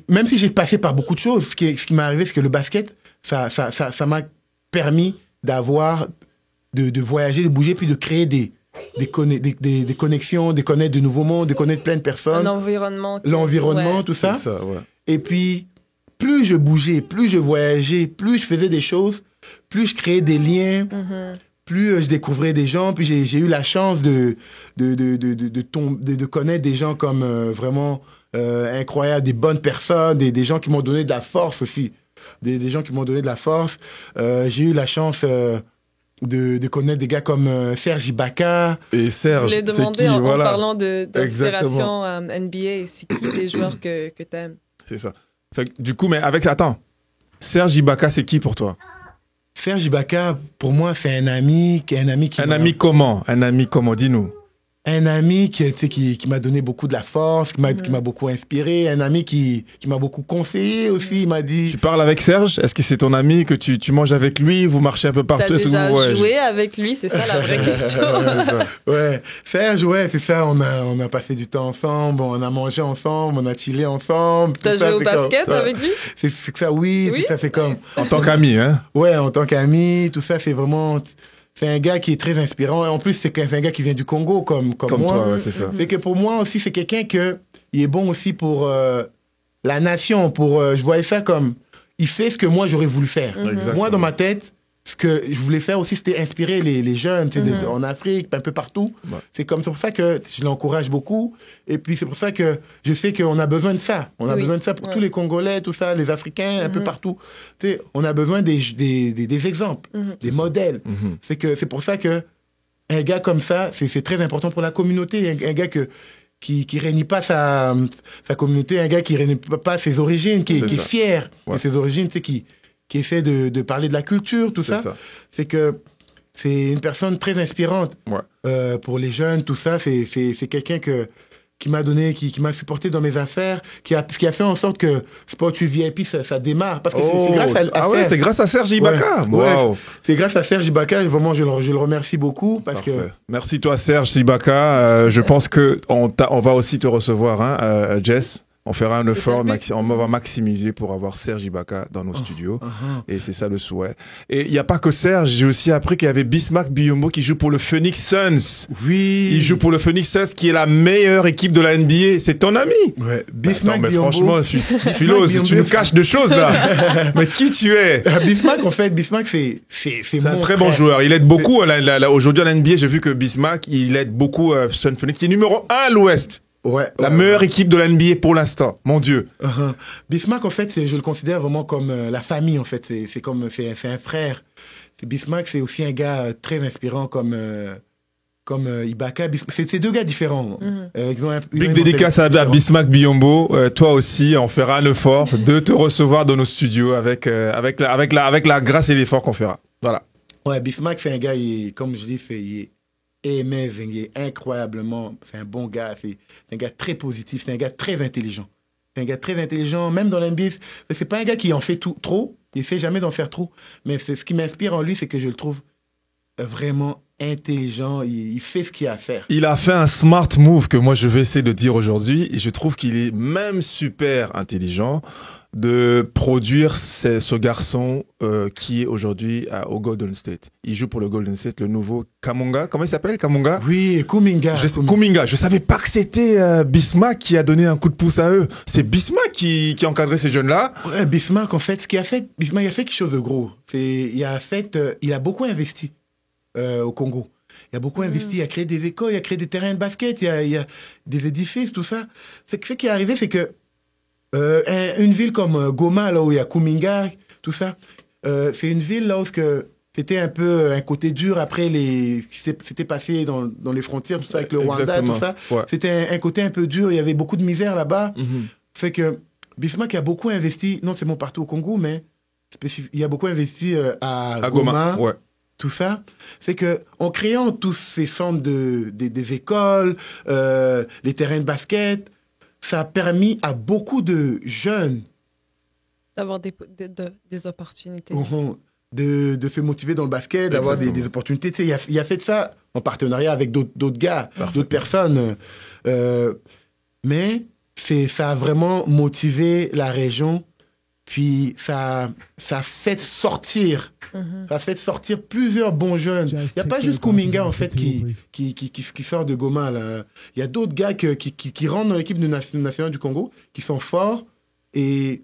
même si j'ai passé par beaucoup de choses, ce qui m'est arrivé, c'est que le basket, ça m'a permis de voyager, de bouger, puis de créer des connexions, de connaître de nouveaux mondes, de connaître plein de personnes. L'environnement, tout ça. C'est ça, ouais. Et puis, plus je bougeais, plus je voyageais, plus je faisais des choses, plus je créais des liens, plus je découvrais des gens, puis j'ai eu la chance de connaître des gens comme vraiment incroyables, des bonnes personnes, des gens qui m'ont donné de la force aussi, des gens qui m'ont donné de la force. J'ai eu la chance de connaître des gars comme Serge Ibaka. Et Serge, je voulais demander en parlant d'inspiration NBA, c'est qui les joueurs que tu aimes? C'est ça. Fait que, du coup, mais attends, Serge Ibaka, c'est qui pour toi? Serge Ibaka, pour moi, c'est un ami qui... Un ami comment? Dis-nous. Un ami qui m'a donné beaucoup de la force, qui m'a beaucoup inspiré, un ami qui m'a beaucoup conseillé aussi, il m'a dit... Tu parles avec Serge? Est-ce que c'est ton ami, que tu manges avec lui, vous marchez un peu partout? T'as déjà joué avec lui, c'est ça la vraie question. Ouais, Serge, ouais, c'est ça, on a passé du temps ensemble, on a mangé ensemble, on a chillé ensemble. T'as joué au basket avec lui? C'est ça, oui, c'est ça, c'est comme... En tant qu'ami, hein? Ouais, en tant qu'ami, tout ça, c'est vraiment... C'est un gars qui est très inspirant. Et en plus, c'est un gars qui vient du Congo, comme moi. Toi, ouais, c'est ça. Fait que pour moi aussi, c'est quelqu'un il est bon aussi pour la nation. Je voyais ça comme... Il fait ce que moi, j'aurais voulu faire. Moi, dans ma tête, ce que je voulais faire aussi, c'était inspirer les jeunes en Afrique, un peu partout. Ouais. C'est pour ça que je l'encourage beaucoup. Et puis, c'est pour ça que je sais qu'on a besoin de ça. On a besoin de ça pour tous les Congolais, tout ça, les Africains, un peu partout. On a besoin des exemples, des modèles. C'est pour ça que un gars comme ça, c'est très important pour la communauté. Un gars qui réunit pas sa communauté, un gars qui réunit pas ses origines, qui est fier de ses origines, qui essaie de parler de la culture, tout ça. C'est que c'est une personne très inspirante pour les jeunes, tout ça. C'est quelqu'un qui m'a donné, qui m'a supporté dans mes affaires, qui a fait en sorte que Sport 8 VIP, ça démarre. Parce que c'est grâce à Serge. C'est grâce à Serge Ibaka. Wow. C'est grâce à Serge Ibaka. Vraiment, je le remercie beaucoup. Merci toi, Serge Ibaka. Je pense qu'on va aussi te recevoir, Jess. On fera un effort, on va maximiser pour avoir Serge Ibaka dans nos studios. Et c'est ça le souhait. Et il n'y a pas que Serge, j'ai aussi appris qu'il y avait Bismack Biyombo qui joue pour le Phoenix Suns. Oui. Il joue pour le Phoenix Suns qui est la meilleure équipe de la NBA. C'est ton ami. Ouais. Bismack Biyombo. Franchement, Philo, tu nous caches de choses là. Mais qui tu es? Bismack, en fait, c'est un très bon joueur. Il aide beaucoup. Aujourd'hui à la NBA, j'ai vu que Bismack, il aide beaucoup Sun Phoenix, qui est numéro 1 à l'Ouest. La meilleure équipe de la NBA pour l'instant, mon Dieu. Bismack, en fait, je le considère vraiment comme la famille, en fait. C'est un frère. Bismack, c'est aussi un gars très inspirant comme Ibaka. C'est deux gars différents. Big dédicace à Bismack Biyombo. Toi aussi, on fera un effort de te recevoir dans nos studios avec la grâce et l'effort qu'on fera. Voilà. Ouais, Bismack, c'est un gars, comme je dis, il est amazing, il est incroyablement, c'est un bon gars, c'est un gars très positif, c'est un gars très intelligent. C'est un gars très intelligent, même dans l'NBA. C'est pas un gars qui en fait trop, il essaie jamais d'en faire trop, mais ce qui m'inspire en lui, c'est que je le trouve vraiment intelligent, il fait ce qu'il a à faire. Il a fait un smart move que moi je vais essayer de dire aujourd'hui, et je trouve qu'il est même super intelligent de produire ce garçon qui est aujourd'hui au Golden State. Il joue pour le Golden State, le nouveau Kuminga. Comment il s'appelle, Kuminga? Oui, Kuminga. Kuminga. Je savais pas que c'était Bismack qui a donné un coup de pouce à eux. C'est Bismack qui encadrait ces jeunes-là. Ouais, Bismack, en fait, Bismack a fait quelque chose de gros. Il a beaucoup investi au Congo. Il a beaucoup investi, il a créé des écoles, il a créé des terrains de basket, il y a des édifices, tout ça. Ce qui est arrivé, c'est que une ville comme Goma, là où il y a Kuminga, tout ça, c'est une ville là où c'était un peu un côté dur après c'était passé dans les frontières, tout ça, avec le Rwanda, tout ça. Ouais. C'était un côté un peu dur, il y avait beaucoup de misère là-bas. Fait que Bismack a beaucoup investi, non seulement partout au Congo, mais il a beaucoup investi à Goma. Ouais. Tout ça, fait que en créant tous ces centres des écoles, les terrains de basket, ça a permis à beaucoup de jeunes d'avoir des opportunités, de se motiver dans le basket, d'avoir des opportunités. Tu sais, il a fait ça en partenariat avec d'autres gars, d'autres personnes, mais ça a vraiment motivé la région. Puis ça a fait sortir. Ça a fait sortir plusieurs bons jeunes. Il n'y a pas juste Kuminga, en fait, qui sort de Goma, là. Il y a d'autres gars qui rentrent dans l'équipe nationale du Congo, qui sont forts. Et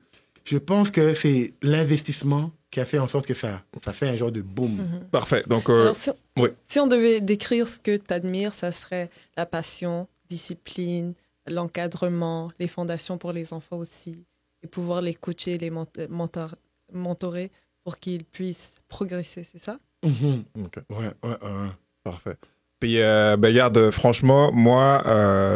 je pense que c'est l'investissement qui a fait en sorte que ça fait un genre de boom. Parfait. Donc, Alors, oui. si on devait décrire ce que tu admires, ça serait la passion, discipline, l'encadrement, les fondations pour les enfants aussi, et pouvoir les coacher, les mentorer pour qu'ils puissent progresser, c'est ça? OK. Ouais. Parfait. Puis, regarde, franchement, moi,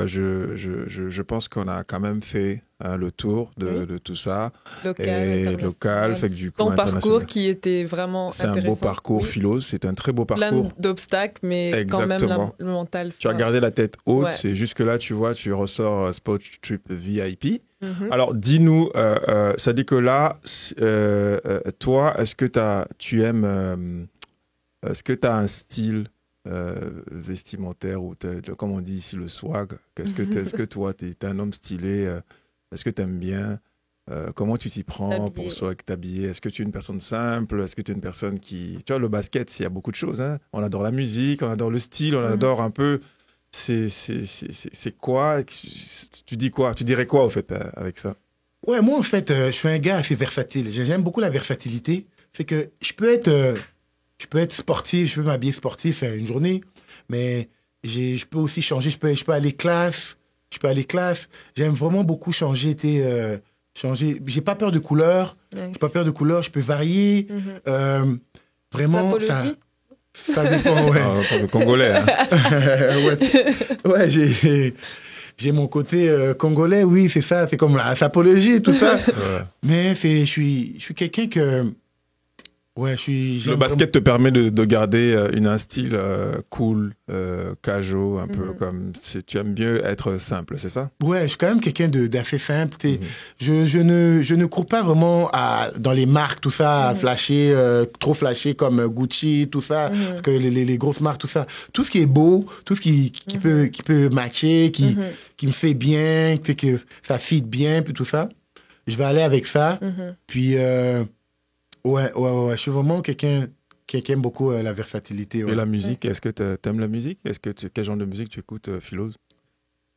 je pense qu'on a quand même fait le tour de tout ça. Local, fait que du coup, ton parcours qui était vraiment c'est intéressant. un beau parcours, philo, c'est un très beau parcours. Plein d'obstacles, mais quand même le mental. Tu as gardé la tête haute, Ouais. et jusque-là, tu vois, tu ressors Sport Trip VIP. Alors, dis-nous, ça dit que là, toi, est-ce que tu aimes, est-ce que tu as un style vestimentaire ou comme on dit ici le swag, est-ce que toi t'es un homme stylé, est-ce que t'aimes bien, comment tu t'y prends pour t'habiller, est-ce que tu es une personne simple, est-ce que tu es une personne qui, tu vois, le basket, il y a beaucoup de choses, hein, on adore la musique, on adore le style, on adore un peu, c'est quoi, tu dis quoi, tu dirais quoi au fait avec ça? Ouais, moi en fait je suis un gars assez versatile, j'aime beaucoup la versatilité, fait que je peux être sportif, je peux m'habiller sportif une journée, mais je peux aussi changer, je peux aller classe, J'aime vraiment beaucoup changer, j'ai pas peur de couleur, je peux varier, vraiment, ça dépend, ouais. Le Congolais, hein. Ouais, j'ai mon côté congolais, oui, c'est ça, c'est comme la sapologie, tout ça. Ouais. Mais je suis quelqu'un que... Ouais, le basket te permet de garder un style cool, casual, un peu comme si tu aimes bien être simple, c'est ça? Ouais, je suis quand même quelqu'un d'assez simple. Je ne cours pas vraiment dans les marques, tout ça, à flasher, trop flasher comme Gucci, tout ça, que les grosses marques, tout ça. Tout ce qui est beau, tout ce qui peut matcher, qui me fait bien, que ça fit bien, puis tout ça. Je vais aller avec ça. Puis... Ouais. Je suis vraiment quelqu'un qui aime beaucoup la versatilité. Ouais. Et la musique, est-ce que tu aimes la musique? Quel genre de musique tu écoutes, Philose?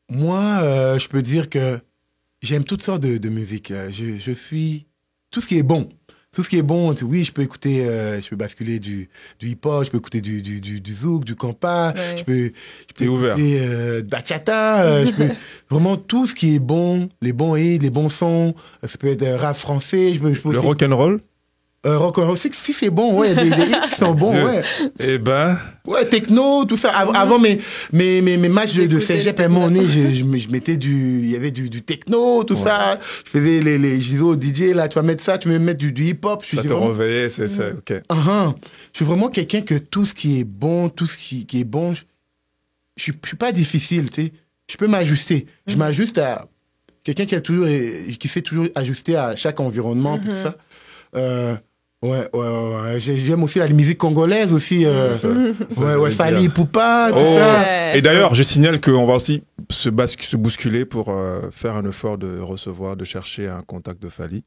Moi, je peux dire que j'aime toutes sortes de musique. Je suis... Tout ce qui est bon. Tout ce qui est bon, oui, je peux écouter, je peux basculer du hip-hop, je peux écouter du zouk, du compas, je peux écouter bachata, je peux vraiment tout ce qui est bon, les bons hits, les bons sons, ça peut être rap français, je peux le rock'n'roll? Rock'n'roll, si c'est bon, ouais, des hits qui sont bons, ouais. Eh ben... Ouais, techno, tout ça. Avant mes matchs de cégep, à un moment donné, je mettais il y avait du techno, tout ça. Je faisais les JO DJ, là, tu vas mettre ça, tu vas mettre du hip-hop. Ça te réveillait, c'est ça, ok. Je suis vraiment quelqu'un que tout ce qui est bon, je suis pas difficile, tu sais. Je peux m'ajuster. Je m'ajuste à quelqu'un qui sait toujours ajuster à chaque environnement, tout ça. Ouais. J'aime aussi la musique congolaise aussi. Fally Ipupa, tout ça. Et d'ailleurs, je signale qu'on va aussi se bousculer pour faire un effort de recevoir, de chercher un contact de Fally.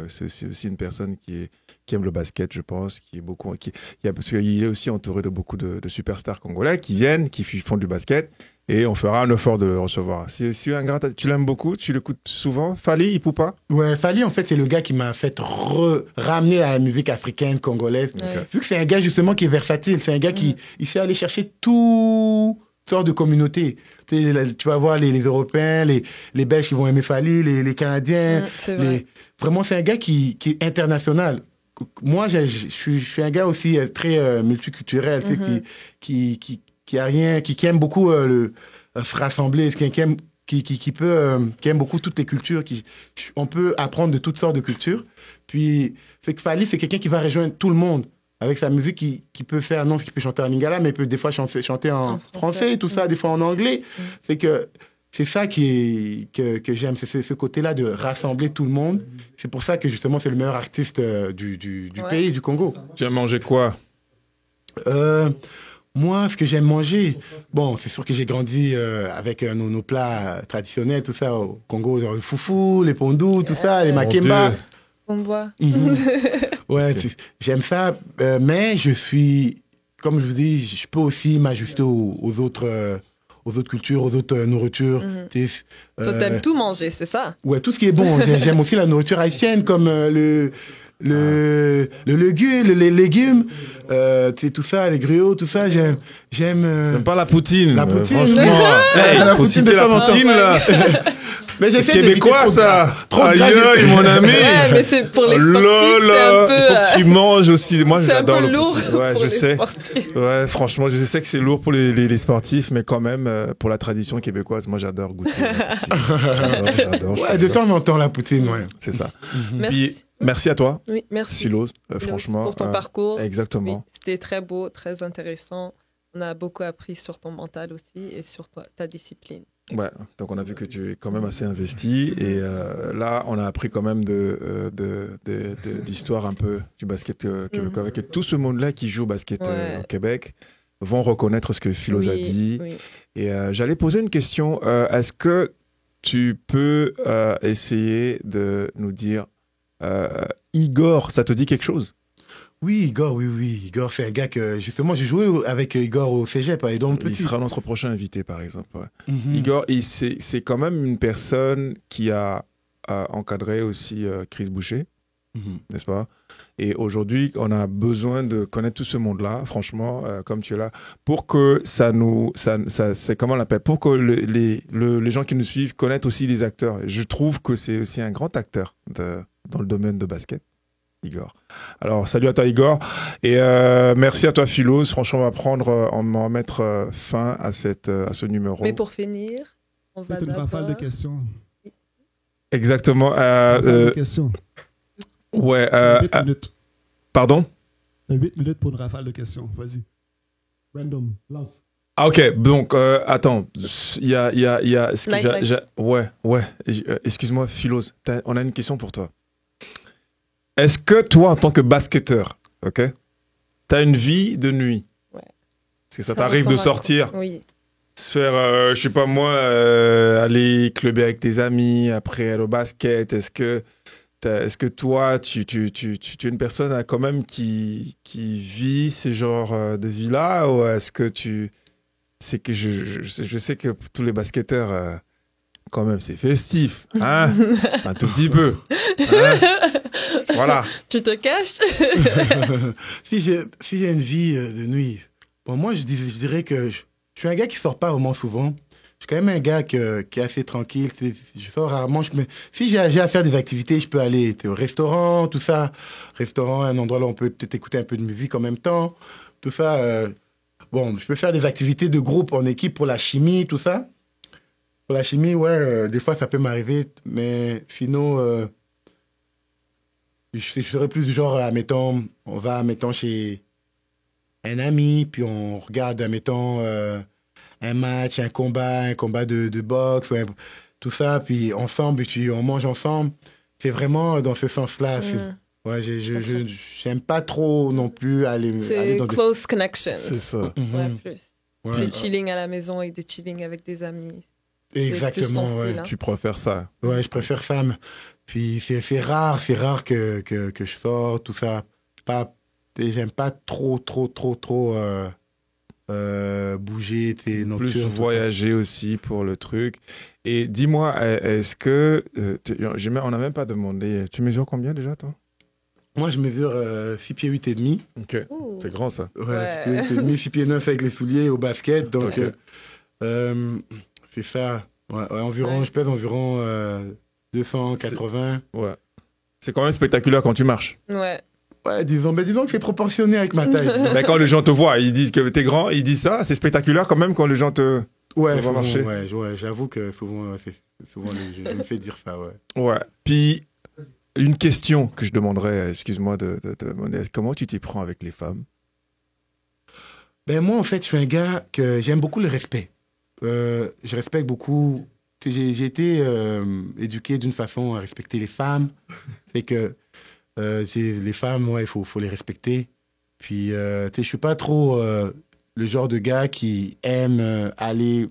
C'est aussi une personne qui aime le basket, je pense, parce qu'il est aussi entouré de beaucoup de superstars congolais qui viennent, qui font du basket. Et on fera un effort de le recevoir. Si un grand, tu l'aimes beaucoup, tu l'écoutes souvent. Fally Ipupa? Ouais, Fally, en fait, c'est le gars qui m'a fait ramener à la musique africaine, congolaise. Okay. Vu que c'est un gars, justement, qui est versatile. C'est un gars qui il fait aller chercher toutes sortes de communautés. Tu vas voir les Européens, les Belges qui vont aimer Fally, les Canadiens. Vraiment, c'est un gars qui est international. Moi, je suis un gars aussi très multiculturel, qui aime beaucoup se rassembler, qui aime beaucoup toutes les cultures, on peut apprendre de toutes sortes de cultures. Puis, fait que Fally, c'est quelqu'un qui va rejoindre tout le monde avec sa musique, qui peut faire, qui peut chanter en lingala, mais il peut des fois chanter en français, tout ça, des fois en anglais. Fait que c'est ça que j'aime, c'est ce côté-là de rassembler tout le monde. C'est pour ça que justement, c'est le meilleur artiste du pays, du Congo. Tu as mangé quoi? Moi, ce que j'aime manger, bon, c'est sûr que j'ai grandi avec nos plats traditionnels, tout ça, au Congo, genre le foufou, les pondous, tout ça, les makemba. On voit. Ouais, j'aime ça, mais comme je vous dis, je peux aussi m'ajuster aux aux autres cultures, aux autres nourritures. Toi, t'aimes tout manger, c'est ça? Ouais, tout ce qui est bon. J'aime aussi la nourriture haïtienne, comme les légumes, tout ça, les griots, tout ça. J'aime. T'aimes pas la poutine? La poutine. Franchement, hey, La faut poutine citer de la temps en temps. poutine, là. Mais C'est j'essaie québécois, ça. Aïe, aïe, mon ami. Ouais, mais c'est pour les sportifs, c'est un peu... Il faut que tu manges aussi. Moi, c'est un j'adore peu le lourd poutine. Ouais, pour je les sais. sportifs. Ouais, franchement, je sais que c'est lourd pour les sportifs, mais quand même, pour la tradition québécoise, moi, j'adore goûter la poutine. J'adore. Ouais, de temps en temps, la poutine, ouais. C'est ça. Merci. Puis, merci à toi, Oui, merci. Philos, Philos, franchement. pour ton parcours. Exactement. Oui, c'était très beau, très intéressant. On a beaucoup appris sur ton mental aussi et sur ta discipline. Ouais, donc on a vu que tu es quand même assez investi et là on a appris quand même de l'histoire un peu du basket québécois avec tout ce monde-là qui joue au basket au Québec vont reconnaître ce que Philos a dit et j'allais poser une question, est-ce que tu peux essayer de nous dire Igor, ça te dit quelque chose? Oui, Igor, oui. Igor, c'est un gars que, justement, j'ai joué avec Igor au cégep, et donc Il sera notre prochain invité, par exemple. Ouais. Mhm. Igor, c'est quand même une personne qui a encadré aussi Chris Boucher, n'est-ce pas? Et aujourd'hui, on a besoin de connaître tout ce monde-là, franchement, comme tu es là, pour que c'est comment on l'appelle, pour que les gens qui nous suivent connaissent aussi les acteurs. Je trouve que c'est aussi un grand acteur dans le domaine de basket. Igor. Alors, salut à toi, Igor. Et merci à toi, Philos. Franchement, on va mettre fin à ce numéro. Mais pour finir, on va une rafale de questions. Exactement. Rafale de questions. Ouais. 8 minutes. Pardon? 8 minutes pour une rafale de questions. Vas-y. Random. Lance. Ah, ok. Donc, attends. Il y a ce que ouais. Excuse-moi, Philos. On a une question pour toi. Est-ce que toi, en tant que basketteur, ok, t'as une vie de nuit? Ouais. Est-ce que ça t'arrive de sortir? Oui. Se faire, je sais pas moi, aller clubber avec tes amis, après aller au basket? Est-ce que toi, tu es une personne quand même qui vit ce genre de vie-là? Ou est-ce que c'est que je sais que pour tous les basketteurs, quand même, c'est festif, hein? Un tout petit peu. Hein? Voilà. Tu te caches? Si j'ai une vie de nuit, bon, moi, je dirais que je suis un gars qui sort pas vraiment souvent. Je suis quand même un gars qui est assez tranquille. Je sors rarement. Si j'ai à faire des activités, je peux aller au restaurant, tout ça. Restaurant, un endroit là où on peut peut-être écouter un peu de musique en même temps. Tout ça. Bon, je peux faire des activités de groupe en équipe pour la chimie, tout ça. Pour la chimie, ouais, des fois, ça peut m'arriver. Mais sinon... je serais plus du genre, admettons, on va, admettons, chez un ami, puis on regarde, admettons, un match, un combat de boxe, tout ça, puis ensemble, puis on mange ensemble. C'est vraiment dans ce sens-là. Ouais, j'aime pas trop non plus aller dans close connection. C'est ça. Ouais, plus. Ouais. Plus chilling à la maison et des chilling avec des amis. Exactement, style, ouais. hein. Tu préfères ça? Ouais, je préfère ça. Puis c'est rare que je sors, tout ça. J'aime pas trop bouger, nocturne. Plus voyager aussi pour le truc. Et dis-moi, est-ce que... on n'a même pas demandé. Tu mesures combien déjà, toi? Moi, je mesure 6 pieds 8 et demi. Ok, c'est grand ça. Ouais, 6 pieds 8 et demi, 6 pieds 9 avec les souliers au basket. Donc, c'est ça. Ouais, environ, ouais. Je pèse environ 280. Ouais. C'est quand même spectaculaire quand tu marches. Ouais. Ouais, disons que c'est proportionné avec ma taille. Mais quand les gens te voient, ils disent que t'es grand, ils disent ça, c'est spectaculaire quand même quand les gens te voient marcher. Ouais, j'avoue que souvent je me fais dire ça, ouais. Ouais. Puis, une question que je demanderais, excuse-moi de comment tu t'y prends avec les femmes? Ben moi, en fait, je suis un gars que j'aime beaucoup le respect. Je respecte beaucoup. J'ai été éduqué d'une façon à respecter les femmes. Fait que les femmes, ouais, il faut les respecter. Puis, je suis pas trop le genre de gars qui aime aller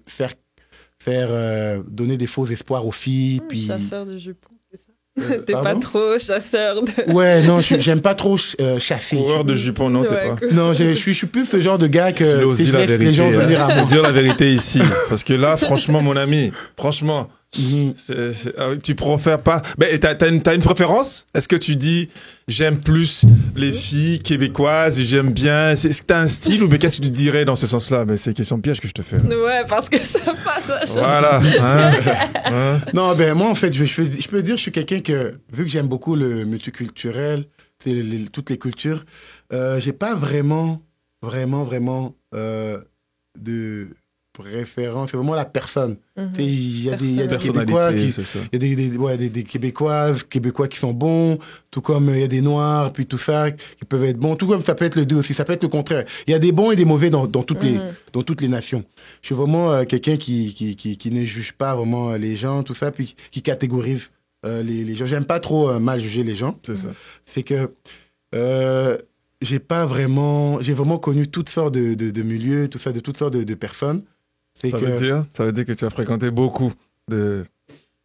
donner des faux espoirs aux filles. Puis... Chasseur de jupons, c'est ça? T'es pas Pardon? trop chasseur de... Ouais, non, j'aime pas trop chasser. Coureur de jupons, non, t'es Ouais, pas. Non, je suis plus ce genre de gars que Philo, je dis la laisse les vérité. gens venir à moi. Dire la vérité ici. Parce que là, franchement, mon ami, franchement, Mhm. tu préfères pas. Mais t'as une préférence? Est-ce que tu dis j'aime plus les filles québécoises, j'aime bien. Est-ce que t'as un style ou mais qu'est-ce que tu dirais dans ce sens-là? Mais c'est une question piège que je te fais. Ouais, parce que ça passe à chaque Voilà. Hein? Hein? Non, ben moi, en fait, je peux dire, je suis quelqu'un que, vu que j'aime beaucoup le multiculturel, toutes les cultures, j'ai pas vraiment de préférence. C'est vraiment la personne. Tu sais, il y a des Québécois qui... c'est ça. Il y a des Québécois qui sont bons, tout comme il y a des Noirs, puis tout ça, qui peuvent être bons, tout comme ça peut être le deux aussi, ça peut être le contraire. Il y a des bons et des mauvais dans toutes les nations. Je suis vraiment quelqu'un qui ne juge pas vraiment les gens, tout ça, puis qui catégorise les gens. J'aime pas trop mal juger les gens. C'est ça. Fait que j'ai vraiment connu toutes sortes de milieux, tout ça, de toutes sortes de personnes. Fait Ça que, veut dire que tu as fréquenté beaucoup de.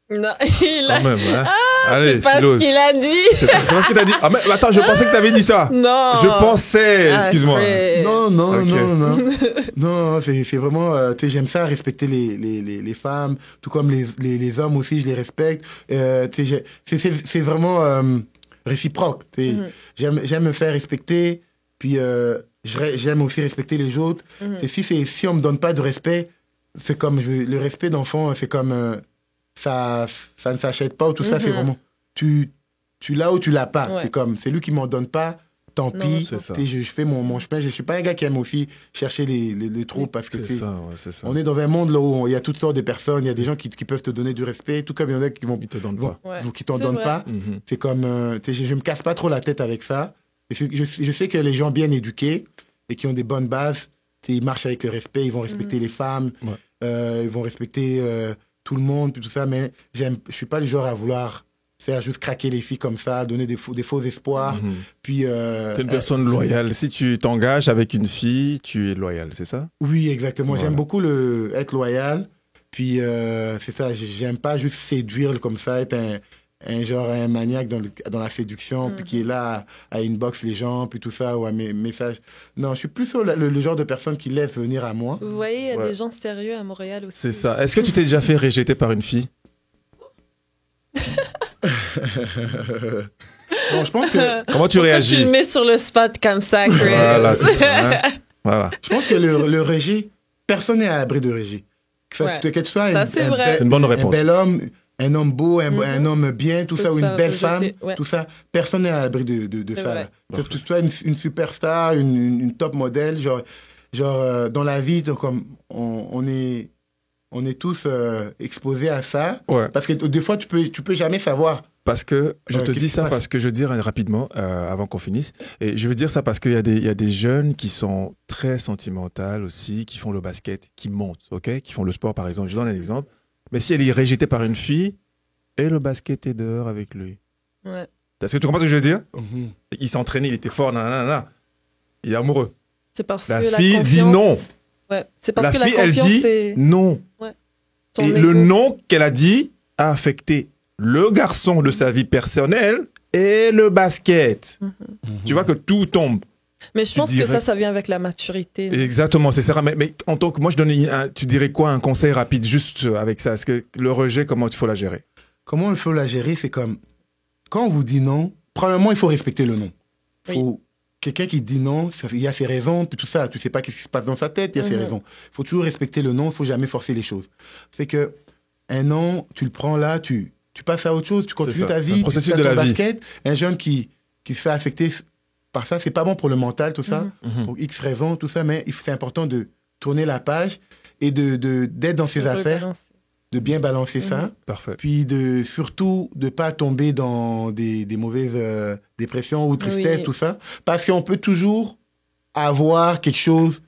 Non, il a... Quand même, hein? Allez, C'est pas Philo. ce qu'il a dit. C'est pas ce que t'as dit. Ah, mais attends, je pensais que t'avais dit ça. Non. Je pensais, excuse-moi. Non, Ok. non, c'est vraiment, tu sais, j'aime ça, respecter les femmes, tout comme les hommes aussi, je les respecte. Tu sais, c'est vraiment réciproque. Tu sais. J'aime me faire respecter, puis j'aime aussi respecter les autres. Et si on me donne pas de respect, c'est comme, le respect d'enfant, c'est comme, ça ne s'achète pas, ou tout ça, c'est vraiment, tu l'as ou tu l'as pas. Ouais. C'est comme, c'est lui qui m'en donne pas, tant Non, pis. c'est ça. Tu sais, je fais mon chemin. Je suis pas un gars qui aime aussi chercher les trous parce que C'est tu sais, ça, ouais, c'est ça. on est dans un monde là où il y a toutes sortes de personnes. Il y a des gens qui peuvent te donner du respect, tout comme il y en a qui Ils te donnent vont- pas. Ouais. qui t'en C'est donnent vrai. pas. Mhm. C'est comme, tu sais, je me casse pas trop la tête avec ça. Et je sais que les gens bien éduqués et qui ont des bonnes bases, tu sais, ils marchent avec le respect, ils vont respecter les femmes, Ouais. ils vont respecter tout le monde, puis tout ça. Mais je suis pas du genre à vouloir faire juste craquer les filles comme ça, donner des faux espoirs. Mhm. Puis, T'es une personne loyale. Si tu t'engages avec une fille, tu es loyal, c'est ça? oui, exactement. Voilà. J'aime beaucoup être loyal. Puis, c'est ça, j'aime pas juste séduire comme ça, être un maniaque dans la séduction, puis qui est là à inbox les gens, puis tout ça, ou à mes messages. Non, je suis plus le genre de personne qui laisse venir à moi. Vous voyez, il y a Ouais. des gens sérieux à Montréal aussi. C'est ça. Est-ce que tu t'es déjà fait rejeter par une fille? Bon, je pense que, Comment tu Pourquoi réagis? tu le mets sur le spot comme ça, Chris? Voilà, c'est ça. Hein? Voilà. je pense que le rejet, personne n'est à l'abri de rejet. Ouais. Que tu sois Ça, c'est vrai. C'est une bonne un réponse. bel homme, un homme beau, un homme bien, tout Tout ça, ou ça, une belle rejeté, femme, ouais. tout ça, personne n'est à l'abri de C'est ça. vrai. là. Que tu sois une superstar, une top modèle, genre dans la vie, donc, comme on est tous exposés à ça. Ouais. Parce que des fois, tu peux jamais savoir. Parce que je Ouais, te qu'est-ce dis qui se ça passe? parce que je veux dire rapidement avant qu'on finisse. Et je veux dire ça parce qu'il y a des jeunes qui sont très sentimentales aussi, qui font le basket, qui montent, ok, qui font le sport par exemple. Je donne un exemple. Mais si elle est rejetée par une fille et le basket est dehors avec lui. Ouais. Est-ce que tu comprends ce que je veux dire? Mhm. Il s'entraînait, il était fort, nanana. Il est amoureux. C'est parce La que la fille dit confiance... non. Ouais. C'est parce La que la fille, elle confiance, dit c'est non. son Et ego. le non qu'elle a dit a affecté le garçon de sa vie personnelle et le basket. Tu vois que tout tombe. Mais je tu pense que dirais- ça vient avec la maturité. Exactement, c'est ça. Mais en tant que moi, je donne, tu dirais quoi, un conseil rapide juste avec ça? Est-ce que le rejet, comment il faut la gérer? Comment il faut la gérer? C'est comme, quand on vous dit non, premièrement, il faut respecter le non. Faut, quelqu'un qui dit non, il y a ses raisons, puis tout ça. Tu sais pas ce qui se passe dans sa tête, il y a ses raisons. Il faut toujours respecter le non, il faut jamais forcer les choses. Fait que, un non, tu le prends là, tu passes à autre chose, tu continues ça, ta c'est un vie, processus tu fais de ton la vie. basket. Un jeune qui se fait affecter par ça, c'est pas bon pour le mental, tout ça, pour X raisons, tout ça, mais c'est important de tourner la page et d'être dans ses Se affaires, rebalancer. de bien balancer ça. Parfait. Puis surtout de pas tomber dans des mauvaises dépressions ou tristesse, Oui. tout ça. Parce qu'on peut toujours avoir quelque chose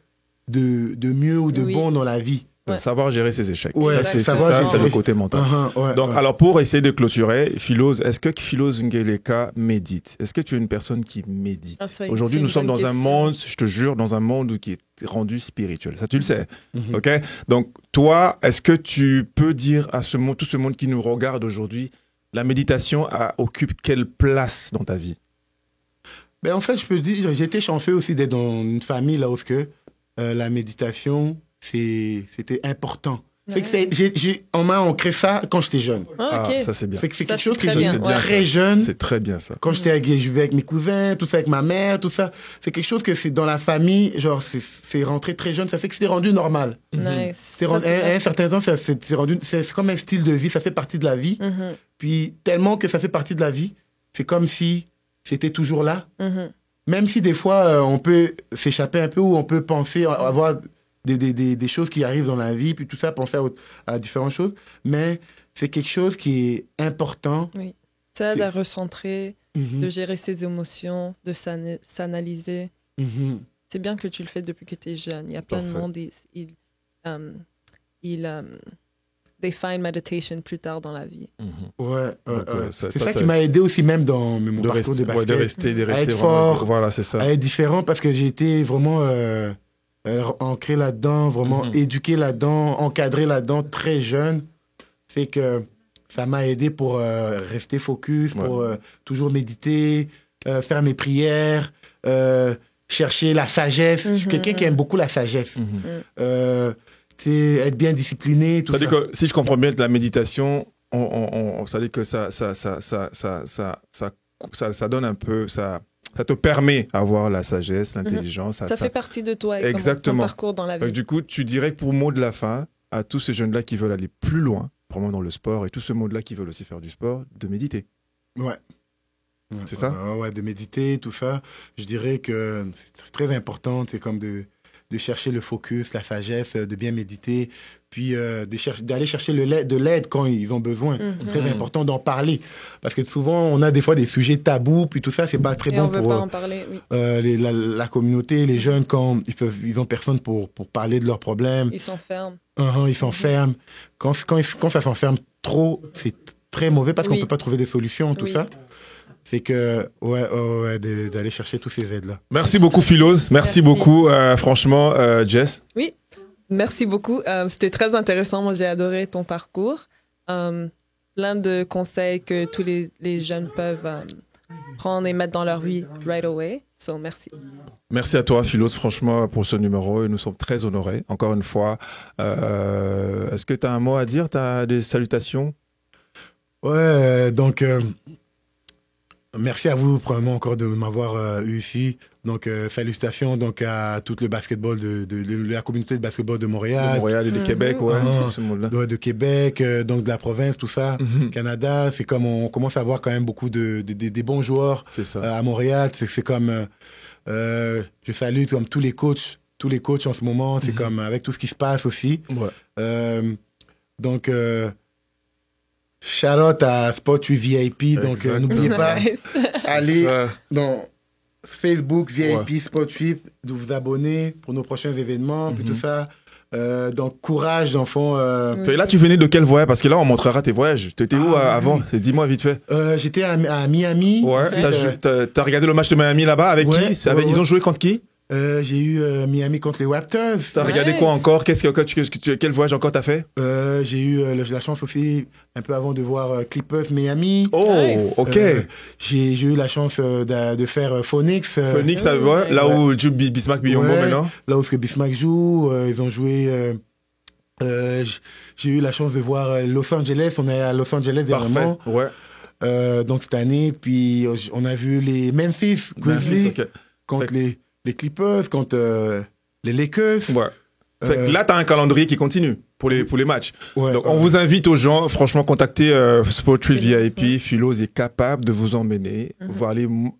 de mieux ou de Oui. bon dans la vie. Ouais. Savoir gérer ses échecs. Ouais, Ça, c'est savoir ça, gérer- c'est le côté mental. Ouais, Donc, ouais. alors, pour essayer de clôturer, Philoz, est-ce que Philoz Ngeleka médite? Est-ce que tu es une personne qui médite? Ah, c'est Aujourd'hui, une nous sommes bonne dans un question. monde, je te jure, dans un monde qui est rendu spirituel. Ça, tu le sais. Mhm. OK? Donc, toi, est-ce que tu peux dire à tout ce monde qui nous regarde aujourd'hui, la méditation occupe quelle place dans ta vie? Ben, en fait, je peux dire, j'ai été chanceux aussi d'être dans une famille là où la méditation, c'était important. Fait que on m'a ancré ça quand j'étais jeune. Ah, ok. Ça c'est bien. Fait que c'est Ça, quelque chose c'est que très j'ai bien. très jeune. C'est très bien ça. Quand je vivais avec mes cousins, tout ça, avec ma mère, tout ça. C'est quelque chose que c'est dans la famille, genre, c'est rentré très jeune. Ça fait que c'était rendu normal. Nice. C'est rendu, à un certain temps, c'est comme un style de vie, ça fait partie de la vie. Mhm, Puis tellement que ça fait partie de la vie, c'est comme si c'était toujours là. mhm. Même si des fois, on peut s'échapper un peu ou on peut penser avoir des choses qui arrivent dans la vie, puis tout ça, penser à différentes choses. Mais c'est quelque chose qui est important. Ça aide à recentrer, Mhm. de gérer ses émotions, de s'analyser. Mhm. C'est bien que tu le fais depuis que tu es jeune. Il y a plein de Parfait. monde, they find meditation plus tard dans la vie. Ouais, Donc, c'est toi, ça qui m'a aidé aussi même dans mon parcours de basket. de rester être vraiment- fort. Voilà, c'est ça. À être différent parce que j'ai été vraiment ancré là-dedans, vraiment Mhm. éduqué là-dedans, encadré là-dedans très jeune. Fait que ça m'a aidé pour rester focus, Ouais. pour toujours méditer, faire mes prières, chercher la sagesse. Je suis Mhm, quelqu'un qui aime beaucoup la sagesse. Mhm. Tu sais, être bien discipliné, tout ça. C'est-à-dire que si je comprends bien la méditation, ça dit que ça donne un peu, ça te permet d'avoir la sagesse, l'intelligence. Ça fait partie de toi et ton Exactement. parcours dans la vie. Du coup, tu dirais que pour mot de la fin, à tous ces jeunes-là qui veulent aller plus loin, vraiment dans le sport, et tous ce monde-là qui veulent aussi faire du sport, de méditer. Ouais. C'est ça? Ouais, de méditer, tout ça. Je dirais que c'est très important, c'est comme de chercher le focus, la sagesse, de bien méditer, puis d'aller chercher de l'aide quand ils ont besoin. Mhm. Très important d'en parler. Parce que souvent, on a des fois des sujets tabous, puis tout ça, c'est pas très Et bon on veut pour pas en parler, oui. la communauté, les jeunes, quand ils ont personne pour parler de leurs problèmes. Ils s'enferment. Ils s'enferment. Quand ça s'enferme trop, c'est très mauvais parce qu'on Oui. peut pas trouver des solutions, tout Oui. ça. Fait que, d'aller chercher tous ces aides-là. Merci beaucoup, Philos. Merci beaucoup, franchement, Jess. Oui, merci beaucoup. C'était très intéressant. Moi, j'ai adoré ton parcours. Plein de conseils que tous les jeunes peuvent prendre et mettre dans leur vie right away. So, merci. Merci à toi, Philos, franchement, pour ce numéro. Et nous sommes très honorés. Encore une fois, est-ce que tu as un mot à dire? Tu as des salutations? Ouais, donc, merci à vous, probablement, encore de m'avoir eu ici. Donc, salutations donc, à tout le basketball de la communauté de basketball de De Montréal. Montréal et de Québec, ouais. Ce monde-là. De Québec, donc de la province, tout ça, Canada. C'est comme on commence à voir quand même beaucoup des bons joueurs C'est ça. à Montréal. C'est comme, je salue comme tous les coachs en ce moment. C'est comme avec tout ce qui se passe aussi. Ouais. Donc, shout out à Sport 8 VIP. Donc, Exactement. n'oubliez pas, Nice. allez Ça. dans Facebook VIP Ouais. Sport 8, de vous abonner pour nos prochains événements, puis tout ça. Donc, courage, enfants. Et là, tu venais de quel voyage? Parce que là, on montrera tes voyages. Tu étais où avant? Dis-moi vite fait. J'étais à Miami. Ouais. Ensuite, T'as regardé le match de Miami là-bas avec Ouais, qui? C'est avec- ouais, Ils ont ouais. joué contre qui? j'ai eu Miami contre les Raptors. T'as regardé Nice. quoi encore? Quel voyage encore t'as fait? J'ai eu la chance aussi, un peu avant de voir Clippers Miami. Oh, Nice. ok. J'ai eu la chance de faire Phoenix. Phoenix, ça va? ouais. Là où joue Bismarck Biyombo Ouais. maintenant? Là où ce que Bismarck joue. Ils ont joué. J'ai eu la chance de voir Los Angeles. On est à Los Angeles Parfait. dernièrement. Ouais. Donc cette année. Puis on a vu les Memphis Grizzlies Ok. contre les Clippers, contre les Lakers. Ouais. Fait que là, t'as un calendrier qui continue pour les matchs. Ouais, Donc, on vous invite aux gens, franchement, contactez Sport 8 Philos, VIP. Philos est capable de vous emmener,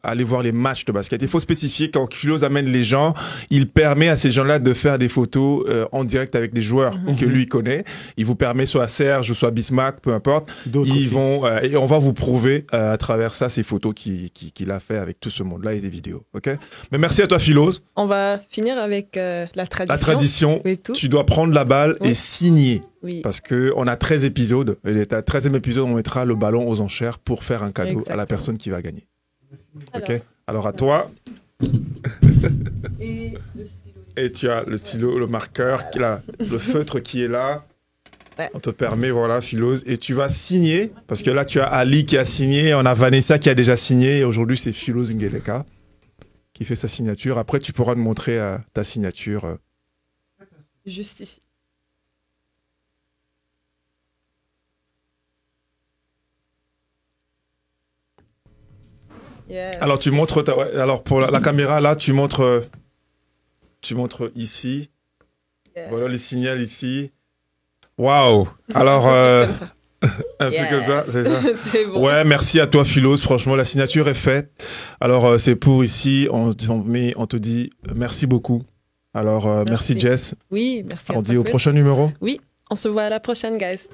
aller voir les matchs de basket. Il faut spécifier quand Philos amène les gens, il permet à ces gens-là de faire des photos en direct avec les joueurs que lui connaît. Il vous permet soit Serge ou soit Bismarck, peu importe. D'autres Ils aussi. vont et on va vous prouver à travers ça ces photos qu'il a fait avec tout ce monde-là et des vidéos. Ok. Mais merci à toi, Philos. On va finir avec la tradition. La tradition, Et tout. tu dois prendre la balle et Oui. signer. Oui. Parce qu'on a 13 épisodes. Et le 13e épisode, on mettra le ballon aux enchères pour faire un cadeau à la Exactement. personne qui va gagner. Alors. Ok. Alors à toi. Et le stylo. Et tu as le stylo, le marqueur, le feutre qui est là. Ouais. On te permet, voilà, Philose. Et tu vas signer, parce que là, tu as Ali qui a signé, on a Vanessa qui a déjà signé, et aujourd'hui, c'est Philose Ngeleka qui fait sa signature. Après, tu pourras nous montrer ta signature. Juste ici. Yes. Alors, tu montres, alors pour la caméra, là, tu montres ici. Yeah. Voilà les signaux ici. Waouh! Alors, Juste comme ça. un peu comme ça, c'est ça. C'est bon. Ouais, merci à toi, Philose. Franchement, la signature est faite. Alors, c'est pour ici. On te dit merci beaucoup. Alors, merci Jess. Oui, merci. On dit au prochain numéro. Oui, on se voit à la prochaine, guys.